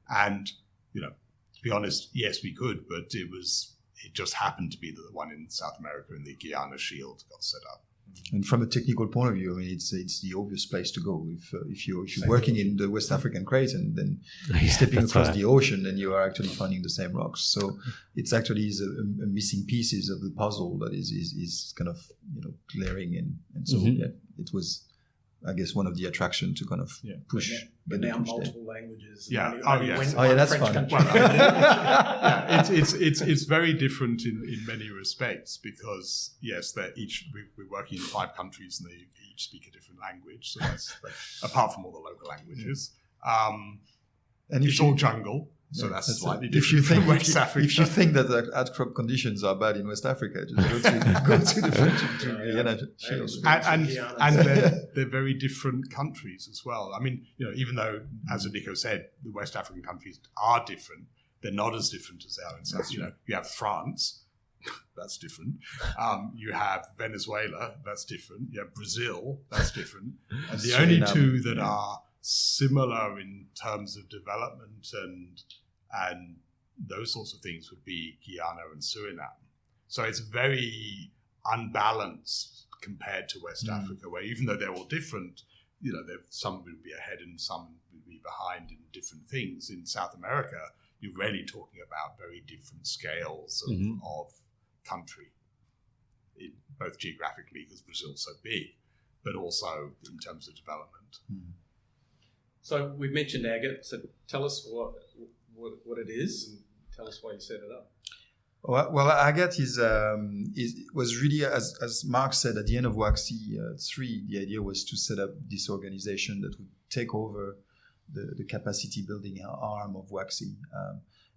And, to be honest, yes, we could, but it just happened to be that the one in South America in the Guyana Shield got set up. And from a technical point of view, I mean, it's the obvious place to go. If you're working in the West African craton, then you're stepping across the ocean, and you are actually finding the same rocks. So it's actually a missing pieces of the puzzle that is kind of glaring, and so it was, I guess, one of the attractions to kind of push. But now multiple languages. Yeah. That's fun. It's very different in many respects because yes, we're working in 5 countries and they each speak a different language. So that's apart from all the local languages, and it's all jungle. So that's slightly different from West Africa. If you think that the outcrop conditions are bad in West Africa, just go to the French and they're very different countries as well. I mean, even though, as Nico said, the West African countries are different, they're not as different as they are in South. You have France, that's different. You have Venezuela, that's different. You have Brazil, that's different. And the only two that are similar in terms of development and those sorts of things would be Guyana and Suriname. So it's very unbalanced compared to West Africa, where even though they're all different, some would be ahead and some would be behind in different things. In South America, you're really talking about very different scales of country, both geographically because Brazil's so big, but also in terms of development. So we've mentioned Agate. So tell us what it is, and tell us why you set it up. Well, Agate was really, as Mark said, at the end of WAXI 3, the idea was to set up this organization that would take over the capacity building arm of WAXI.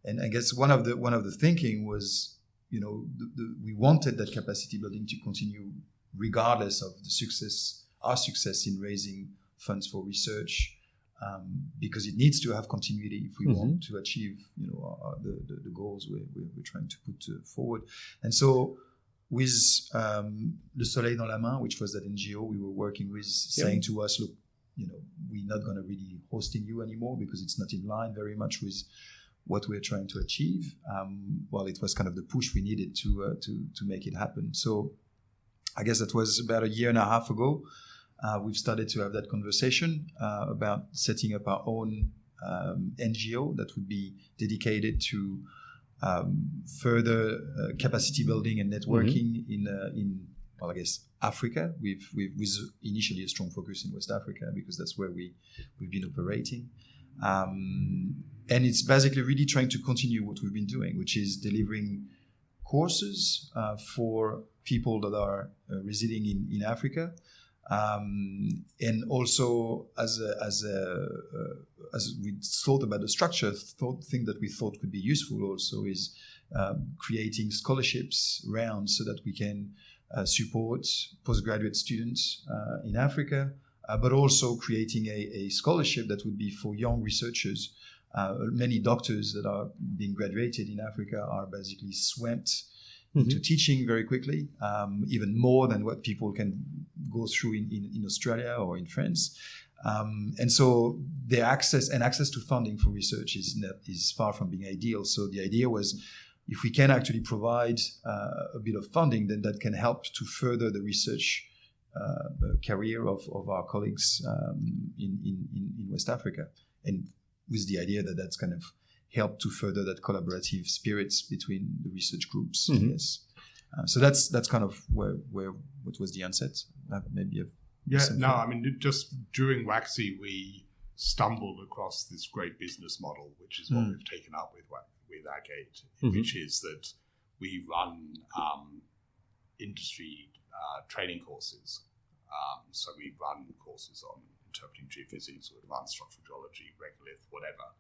And I guess one of the thinking was, we wanted that capacity building to continue regardless of our success in raising funds for research. Because it needs to have continuity if we want to achieve, the goals we're trying to put forward. And so, with Le Soleil dans la main, which was that NGO we were working with, saying to us, look, we're not going to really hosting you anymore because it's not in line very much with what we're trying to achieve. It was kind of the push we needed to make it happen. So, I guess that was about a year and a half ago. We've started to have that conversation about setting up our own NGO that would be dedicated to further capacity building and networking in Africa. With initially a strong focus in West Africa because that's where we've been operating. And it's basically really trying to continue what we've been doing, which is delivering courses for people that are residing in Africa. And also, as we thought about the structure, thing that we thought could be useful also is creating scholarships rounds so that we can support postgraduate students in Africa, but also creating a scholarship that would be for young researchers. Many doctors that are being graduated in Africa are basically swept into teaching very quickly, even more than what people can go through in Australia or in France. And so the access to funding for research is far from being ideal. So the idea was, if we can actually provide a bit of funding, then that can help to further the research career of our colleagues in West Africa. And with the idea that that's kind of help to further that collaborative spirits between the research groups. Yes. So that's kind of what was the onset. Maybe just during WAXI we stumbled across this great business model, which is what we've taken up with Agate, which is that we run industry training courses. So we run courses on interpreting geophysics or advanced structural geology, regolith, whatever.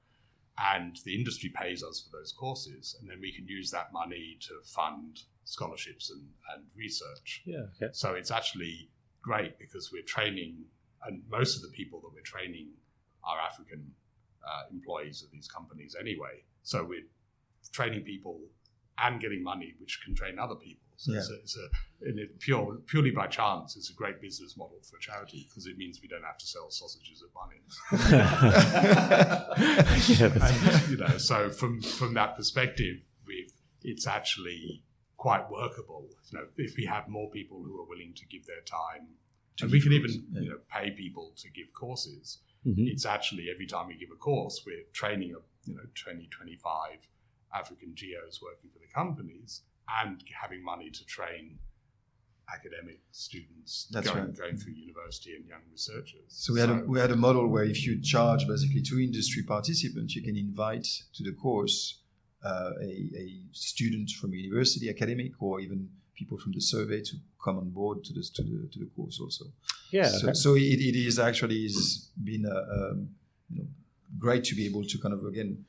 And the industry pays us for those courses, and then we can use that money to fund scholarships and research. Yeah. Okay. So it's actually great because we're training, and most of the people that we're training are African employees of these companies anyway. So we're training people and getting money, which can train other people. So purely by chance, it's a great business model for a charity because it means we don't have to sell sausages at Bunnings. So from that perspective, it's actually quite workable. If we have more people who are willing to give their time, and we can even pay people to give courses. It's actually every time we give a course, we're training 20, 25 African geos working for the companies and having money to train academic students going through university and young researchers. So we had a model where if you charge basically 2 industry participants, you can invite to the course a student from a university, academic, or even people from the survey to come on board to the course also. Yeah. So it is actually been great to be able to kind of again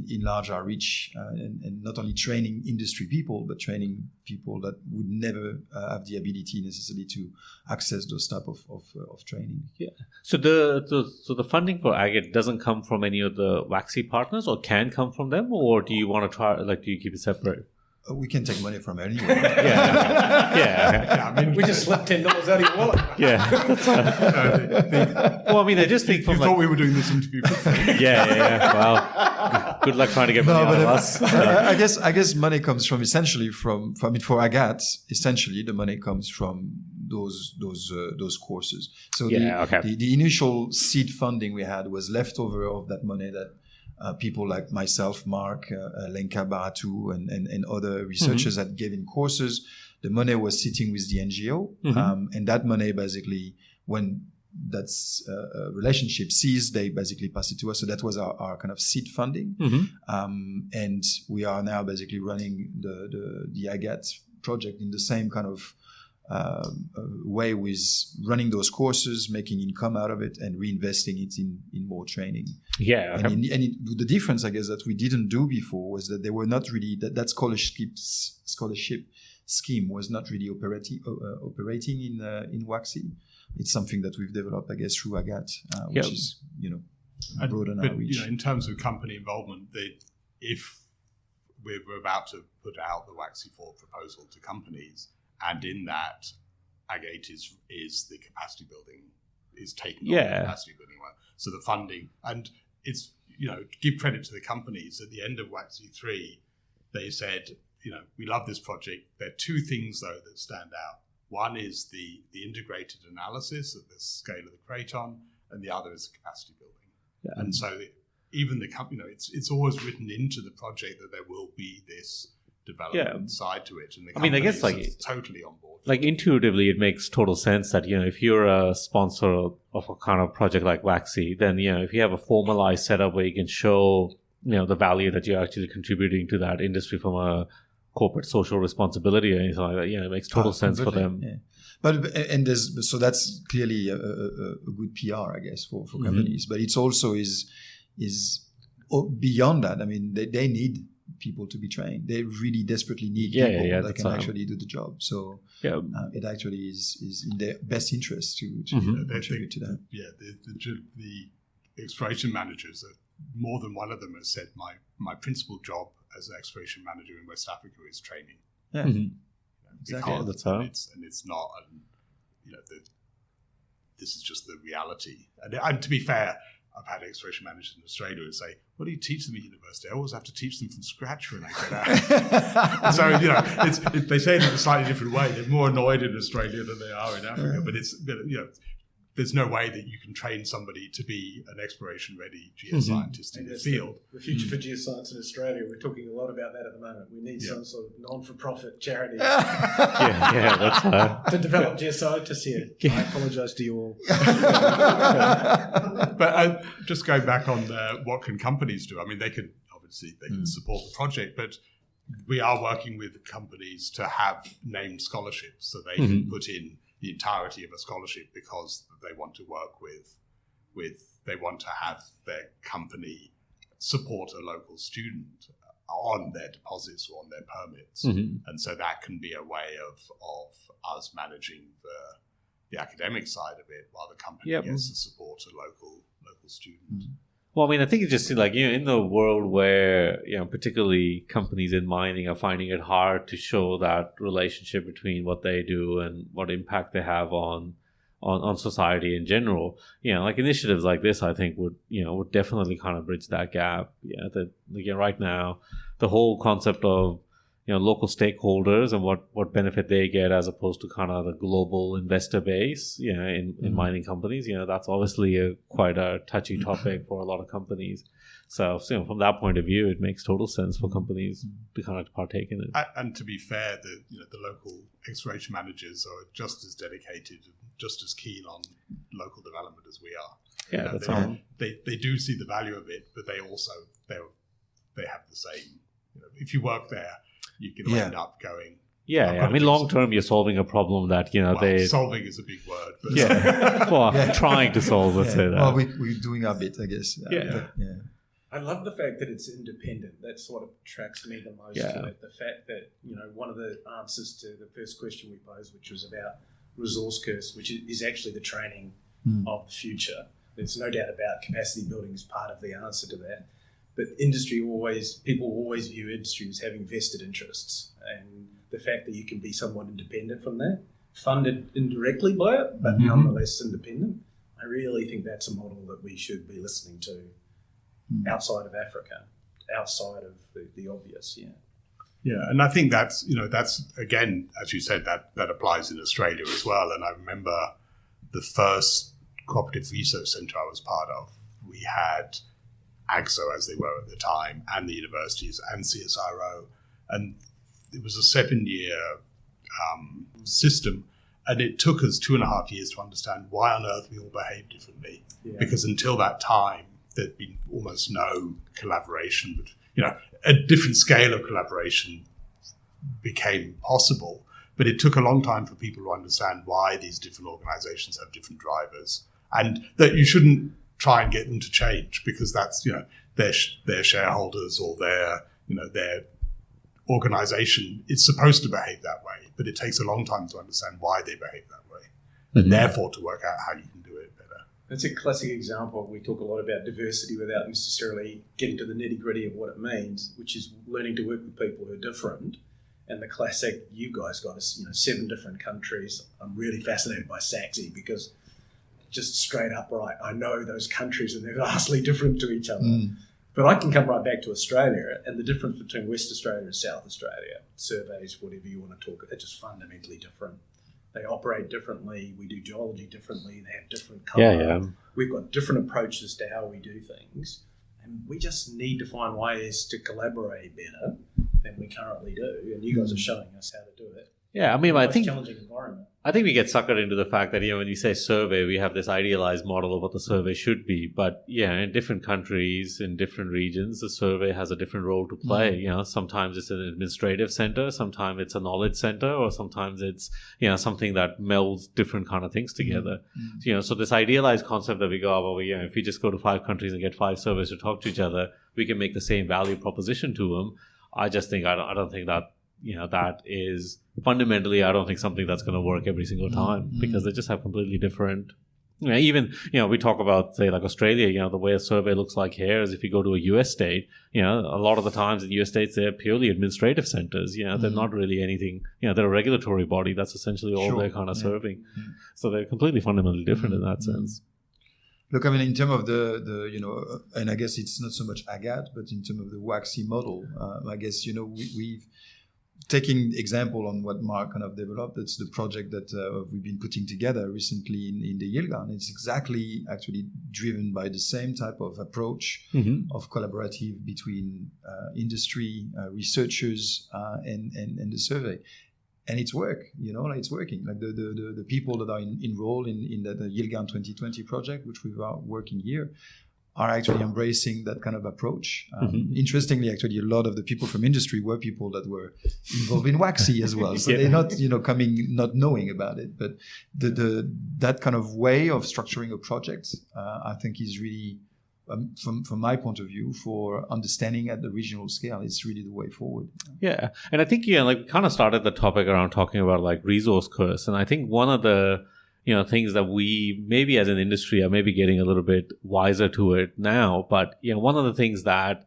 enlarge our reach and not only training industry people, but training people that would never have the ability necessarily to access those type of training. Yeah. So the funding for Agate doesn't come from any of the WAXI partners, or can come from them, or do you want to try? Do you keep it separate? We can take money from anywhere. Yeah. I mean, we just slipped $10 out of your wallet. Yeah. Well, I mean, I just think you thought we were doing this interview for free. Yeah. Well, good luck trying to get money out of us. I guess money comes from for Agate, essentially the money comes from those courses. So the initial seed funding we had was leftover of that money that people like myself, Mark, Lenka Baratu, and other researchers had given courses. The money was sitting with the NGO, and that money basically, when relationship ceased, they basically passed it to us. So that was our kind of seed funding. And we are now basically running the Agate project in the same kind of way, with running those courses, making income out of it, and reinvesting it in more training. Yeah. And the difference, I guess, that we didn't do before was that they were not really, that scholarship scheme was not really operating in WAXI. It's something that we've developed, I guess, through Agate, which is, broaden our reach. In terms of company involvement, if we're about to put out the WAXI 4 proposal to companies, and in that, Agate is the capacity building, is taking on the capacity building work. So the funding, and it's, give credit to the companies. At the end of WAXI 3, they said, we love this project. There are two things, though, that stand out. One is the integrated analysis at the scale of the craton, and the other is the capacity building. Yeah. And so even the company, it's always written into the project that there will be this development side to it. And the I guess totally on board. Like intuitively, it makes total sense that, if you're a sponsor of a kind of project like WAXI, then, if you have a formalized setup where you can show, the value that you're actually contributing to that industry from a corporate social responsibility or anything like that, it makes total sense for them. Yeah. But so that's clearly a good PR, I guess, for companies. But it's also is beyond that. I mean, they need people to be trained. They really desperately need people that can actually do the job. So it actually is in their best interest to contribute to that. Yeah, the exploration managers, more than one of them has said, my principal job as an exploration manager in West Africa is training. Yeah, exactly. That's how. And it's not, this is just the reality. And to be fair, I've had exploration managers in Australia who say, "What do you teach them at university? I always have to teach them from scratch when I get out." So they say it in a slightly different way. They're more annoyed in Australia than they are in Africa. But there's no way that you can train somebody to be an exploration-ready geoscientist in the field. The future for geoscience in Australia, we're talking a lot about that at the moment. We need some sort of non-for-profit charity to develop geoscientists here. I apologise to you all. But just going back on what can companies do? I mean, they can support the project, but we are working with companies to have named scholarships, so they can put in the entirety of a scholarship because they want to work with they want to have their company support a local student on their deposits or on their permits. And so that can be a way of us managing the academic side of it while the company gets to support a local student. Well, I mean, I think it's just like, in the world where, particularly companies in mining are finding it hard to show that relationship between what they do and what impact they have on society in general, like initiatives like this, I think would definitely kind of bridge that gap. Right now, the whole concept of, local stakeholders and what benefit they get as opposed to kind of the global investor base, in mining companies, that's obviously quite a touchy topic for a lot of companies. So, from that point of view, it makes total sense for companies to kind of partake in it. And to be fair, the local exploration managers are just as dedicated, just as keen on local development as we are. Yeah, that's all. They do see the value of it, but they also they have the same. If you work there, you can end up going. I mean, long term, you're solving a problem that solving is a big word. But trying to solve. Let's say that. Well, we're doing our bit, I guess. I love the fact that it's independent. That's what attracts me the most to it. The fact that, one of the answers to the first question we posed, which was about resource curse, which is actually the training of the future. There's no doubt about capacity building as part of the answer to that. But people always view industry as having vested interests. And the fact that you can be somewhat independent from that, funded indirectly by it, but nonetheless independent, I really think that's a model that we should be listening to outside of Africa, outside of the obvious, Yeah, and I think that's again, as you said, that applies in Australia as well. And I remember the first cooperative research centre I was part of, we had AGSO, as they were at the time, and the universities and CSIRO, and it was a 7-year system, And it took us 2.5 years to understand why on earth we all behave differently. Yeah. Because until that time, there'd been almost no collaboration. But, a different scale of collaboration became possible. But it took a long time for people to understand why these different organizations have different drivers, and that you shouldn't try and get them to change because that's, their shareholders or their organization is supposed to behave that way. But it takes a long time to understand why they behave that way, and therefore to work out how you can do it better. That's a classic example. We talk a lot about diversity without necessarily getting to the nitty-gritty of what it means, which is learning to work with people who are different. And the classic you guys got is 7 different countries. I'm really fascinated by WAXI because just straight up right, I know those countries and they're vastly different to each other. But I can come right back to Australia and the difference between West Australia and South Australia, surveys, whatever you want to talk, they're just fundamentally different. They operate differently. We do geology differently. They have different colour. Yeah. We've got different approaches to how we do things. And we just need to find ways to collaborate better than we currently do. And you guys are showing us how to do it. Yeah, I mean, I think challenging environment. I think we get suckered into the fact that, when you say survey, we have this idealized model of what the survey should be. But in different countries, in different regions, the survey has a different role to play. Sometimes it's an administrative center, sometimes it's a knowledge center, or sometimes it's, something that melds different kind of things together. So this idealized concept that we go, if we just go to 5 countries and get 5 surveys to talk to each other, we can make the same value proposition to them. I just think, I don't think that, that is fundamentally, I don't think something that's going to work every single time because they just have completely different, even, we talk about, say, like Australia, the way a survey looks like here is if you go to a US state, a lot of the times in US states, they're purely administrative centers, they're not really anything, they're a regulatory body. That's essentially all they're kind of serving. So they're completely fundamentally different in that sense. Look, I mean, in terms of the and I guess it's not so much Agate, but in terms of the WAXI model, I guess, we've taking example on what Mark kind of developed. That's the project that we've been putting together recently in the Yilgarn. It's exactly actually driven by the same type of approach of collaborative between industry, researchers, and the survey. And it's it's working. Like the people that are enrolled in the Yilgarn 2020 project, which we are working here, are actually embracing that kind of approach. Interestingly, actually, a lot of the people from industry were people that were involved in WAXI as well. So they're not, coming not knowing about it. But that kind of way of structuring a project, I think, is really, from my point of view, for understanding at the regional scale, it's really the way forward. Yeah, and I think we kind of started the topic around talking about like resource curse, and I think one of the things that we maybe as an industry are maybe getting a little bit wiser to it now. But, one of the things that,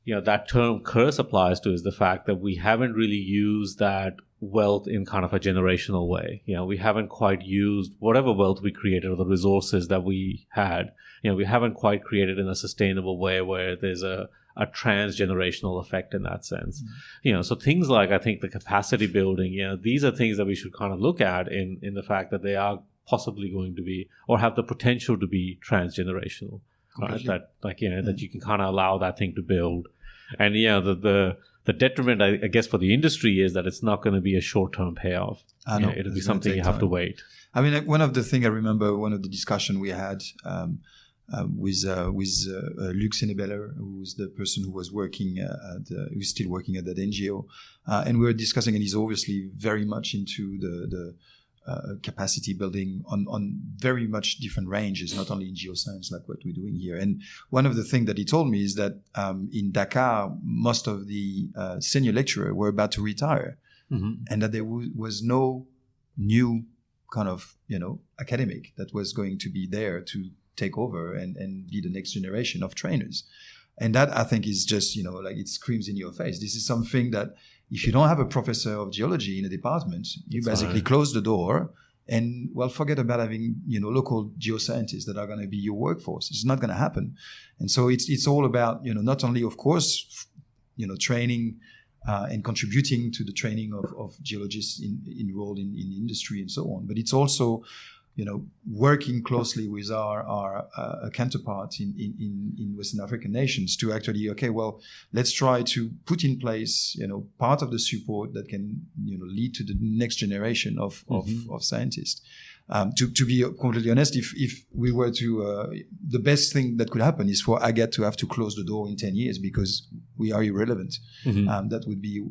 that term curse applies to is the fact that we haven't really used that wealth in kind of a generational way. We haven't quite used whatever wealth we created or the resources that we had. We haven't quite created in a sustainable way where there's a transgenerational effect in that sense. So things like, I think, the capacity building, these are things that we should kind of look at in the fact that they are possibly going to be, or have the potential to be, transgenerational, right? That, that you can kind of allow that thing to build. And the detriment, I guess, for the industry is that it's not going to be a short-term payoff. It'll be something you have to wait. I mean, one of the things I remember, one of the discussion we had with Luc Sennebeller, who's the person who was working who's still working at that NGO, and we were discussing, and he's obviously very much into the capacity building on very much different ranges, not only in geoscience like what we're doing here. And one of the things that he told me is that in Dakar, most of the senior lecturers were about to retire, and that there was no new kind of academic that was going to be there to take over and be the next generation of trainers. And that, I think, is just, like it screams in your face. This is something that if you don't have a professor of geology in a department, you basically close the door and, forget about having, local geoscientists that are going to be your workforce. It's not going to happen. And so it's all about, not only, of course, training and contributing to the training of geologists enrolled in industry and so on, but it's also, working closely with our counterparts in Western African nations to actually, let's try to put in place, part of the support that can, lead to the next generation of scientists. To be completely honest, if we were to, the best thing that could happen is for Agate to have to close the door in 10 years because we are irrelevant. That would be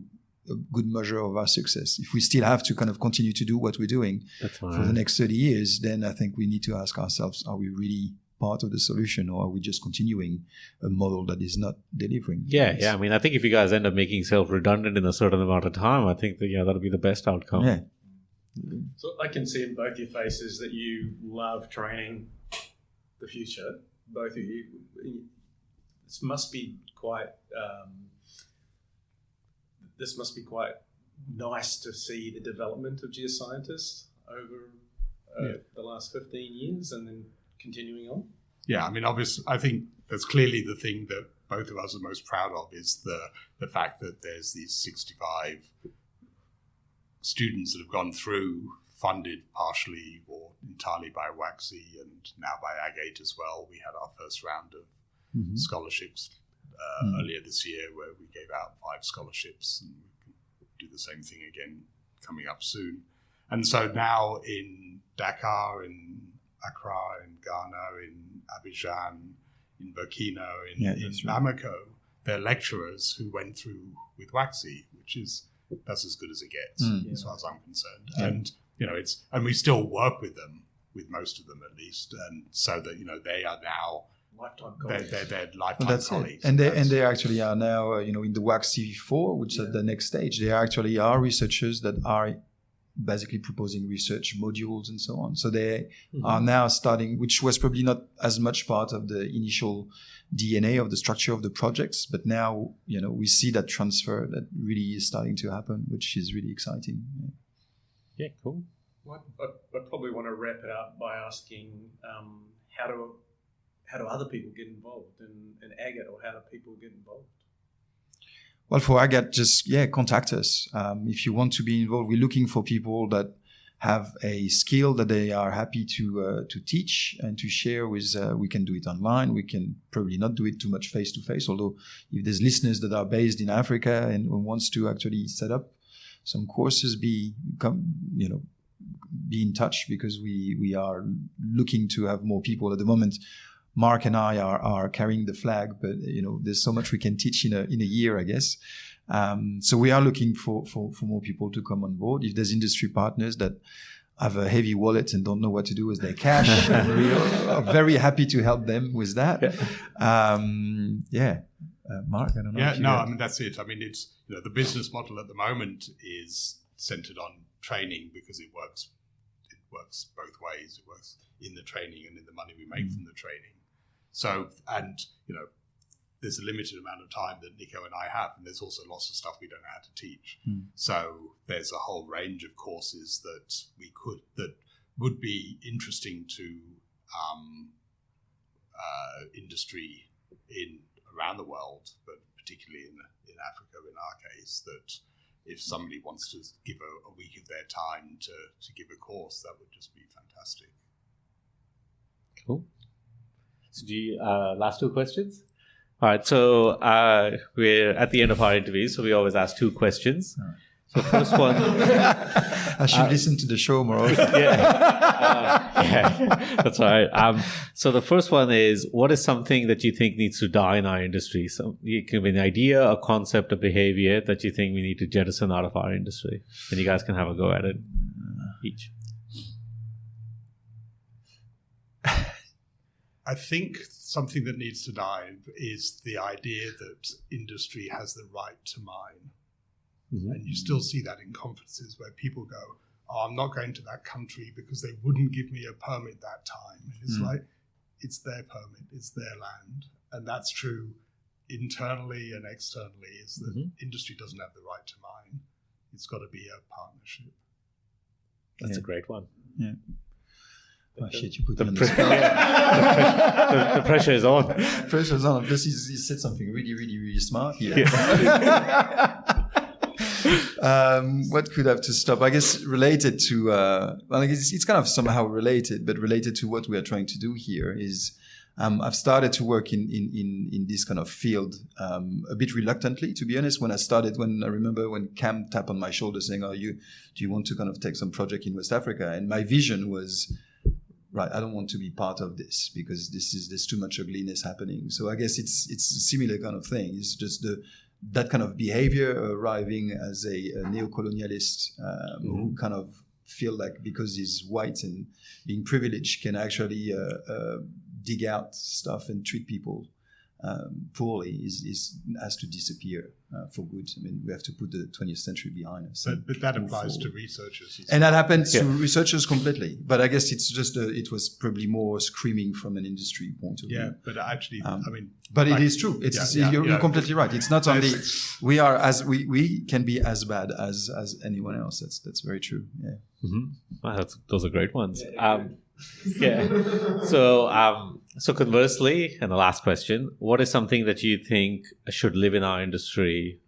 a good measure of our success. If we still have to kind of continue to do what we're doing for the next 30 years, then I think we need to ask ourselves, are we really part of the solution, or are we just continuing a model that is not delivering? Yeah. I mean, I think if you guys end up making self-redundant in a certain amount of time, I think that, that'll be the best outcome. Yeah. So I can see in both your faces that you love training the future, both of you. This must be quite nice to see the development of geoscientists over the last 15 years and then continuing on. Yeah, I mean, obviously, I think that's clearly the thing that both of us are most proud of is the fact that there's these 65 students that have gone through, funded partially or entirely by WAXI and now by Agate as well. We had our first round of scholarships earlier this year where we gave out 5 scholarships, and we can do the same thing again coming up soon. And so now in Dakar, in Accra, in Ghana, in Abidjan, in Burkina, in Bamako, they're lecturers who went through with WAXI, that's as good as it gets, as far as I'm concerned. Yeah. And and we still work with them, with most of them at least, and so that they are now lifetime colleagues. They're lifetime colleagues, and they actually are now in the WAXI 4, which is the next stage. They actually are researchers that are basically proposing research modules and so on. So they are now starting, which was probably not as much part of the initial DNA of the structure of the projects, but now, we see that transfer that really is starting to happen, which is really exciting. Yeah, cool. I probably want to wrap it up by asking, how do other people get involved in Agate, or how do people get involved? Well, for Agate, just contact us. If you want to be involved, we're looking for people that have a skill that they are happy to teach and to share with. We can do it online. We can probably not do it too much face to face. Although, if there's listeners that are based in Africa and wants to actually set up some courses, be in touch, because we are looking to have more people. At the moment, Mark and I are carrying the flag, but there's so much we can teach in a year, I guess. So we are looking for more people to come on board. If there's industry partners that have a heavy wallet and don't know what to do with their cash, we are very happy to help them with that. Mark, I don't know. I mean, that's it. I mean, it's the business model at the moment is centered on training because it works both ways. It works in the training and in the money we make from the training. So, and there's a limited amount of time that Nico and I have, and there's also lots of stuff we don't know how to teach. So there's a whole range of courses that would be interesting to industry around the world, but particularly in Africa in our case, that if somebody wants to give a week of their time to give a course, that would just be fantastic. Cool. So do you, last 2 questions? All right, so we're at the end of our interviews, so we always ask 2 questions. All right. So first one... I should listen to the show more often. That's all right. So the first one is, what is something that you think needs to die in our industry? So it can be an idea, a concept, a behavior that you think we need to jettison out of our industry. And you guys can have a go at it each. I think something that needs to die is the idea that industry has the right to mine. And you still see that in conferences where people go, I'm not going to that country because they wouldn't give me a permit that time. And it's like, it's their permit, it's their land. And that's true internally and externally, is that industry doesn't have the right to mine. It's got to be a partnership. That's a great one. Yeah. Oh, shit, you put the me on the spot. The pressure is on. Pressure's on. Plus, he said something really, really, really smart here. What could have to stop? I guess related to, well, I guess it's kind of somehow related, but related to what we are trying to do here is, I've started to work in this kind of field a bit reluctantly, to be honest. When I remember when Cam tapped on my shoulder saying, do you want to kind of take some project in West Africa? And my vision was, right, I don't want to be part of this because there's too much ugliness happening. So I guess it's a similar kind of thing. It's just that kind of behavior arriving as a neo-colonialist who kind of feel like because he's white and being privileged can actually dig out stuff and treat people poorly has to disappear for good. I mean, we have to put the 20th century behind us. But that applies to researchers. And that happens to researchers completely. But I guess it's just it was probably more screaming from an industry point of view. Yeah, but actually, I mean, but it is true. You're completely right. It's not only we can be as bad as anyone else. That's very true. Yeah. Mm-hmm. Wow, those are great ones. So conversely, and the last question, what is something that you think should live in our industry?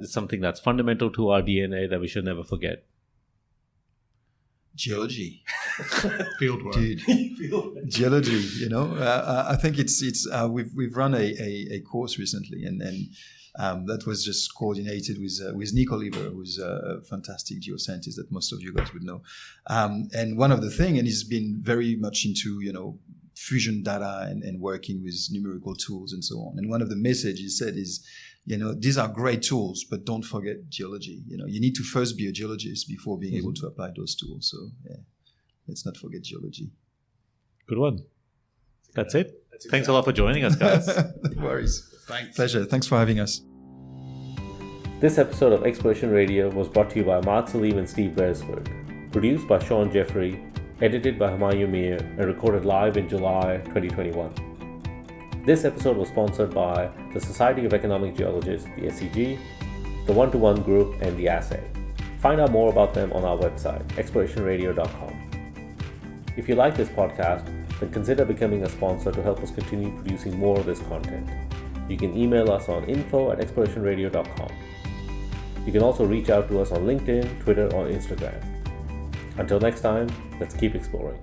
Something that's fundamental to our DNA that we should never forget? Geology. Fieldwork. Dude. Geology, I think we've run a course recently and that was just coordinated with Nicolas Thebaud, who's a fantastic geoscientist that most of you guys would know. And one of the things, and he's been very much into, fusion data and working with numerical tools and so on. And one of the messages he said is, these are great tools, but don't forget geology. You need to first be a geologist before being able to apply those tools. So let's not forget geology. Good one. That's it. Thanks a lot for joining us, guys. No worries. Thanks. Pleasure. Thanks for having us. This episode of Exploration Radio was brought to you by Mark Salim and Steve Beresford, produced by Sean Jeffrey, edited by Humayun Mir, and recorded live in July 2021. This episode was sponsored by the Society of Economic Geologists, the SEG, the One-to-One Group, and the Assay. Find out more about them on our website, explorationradio.com. If you like this podcast, then consider becoming a sponsor to help us continue producing more of this content. You can email us on info@explorationradio.com. You can also reach out to us on LinkedIn, Twitter, or Instagram. Until next time, let's keep exploring.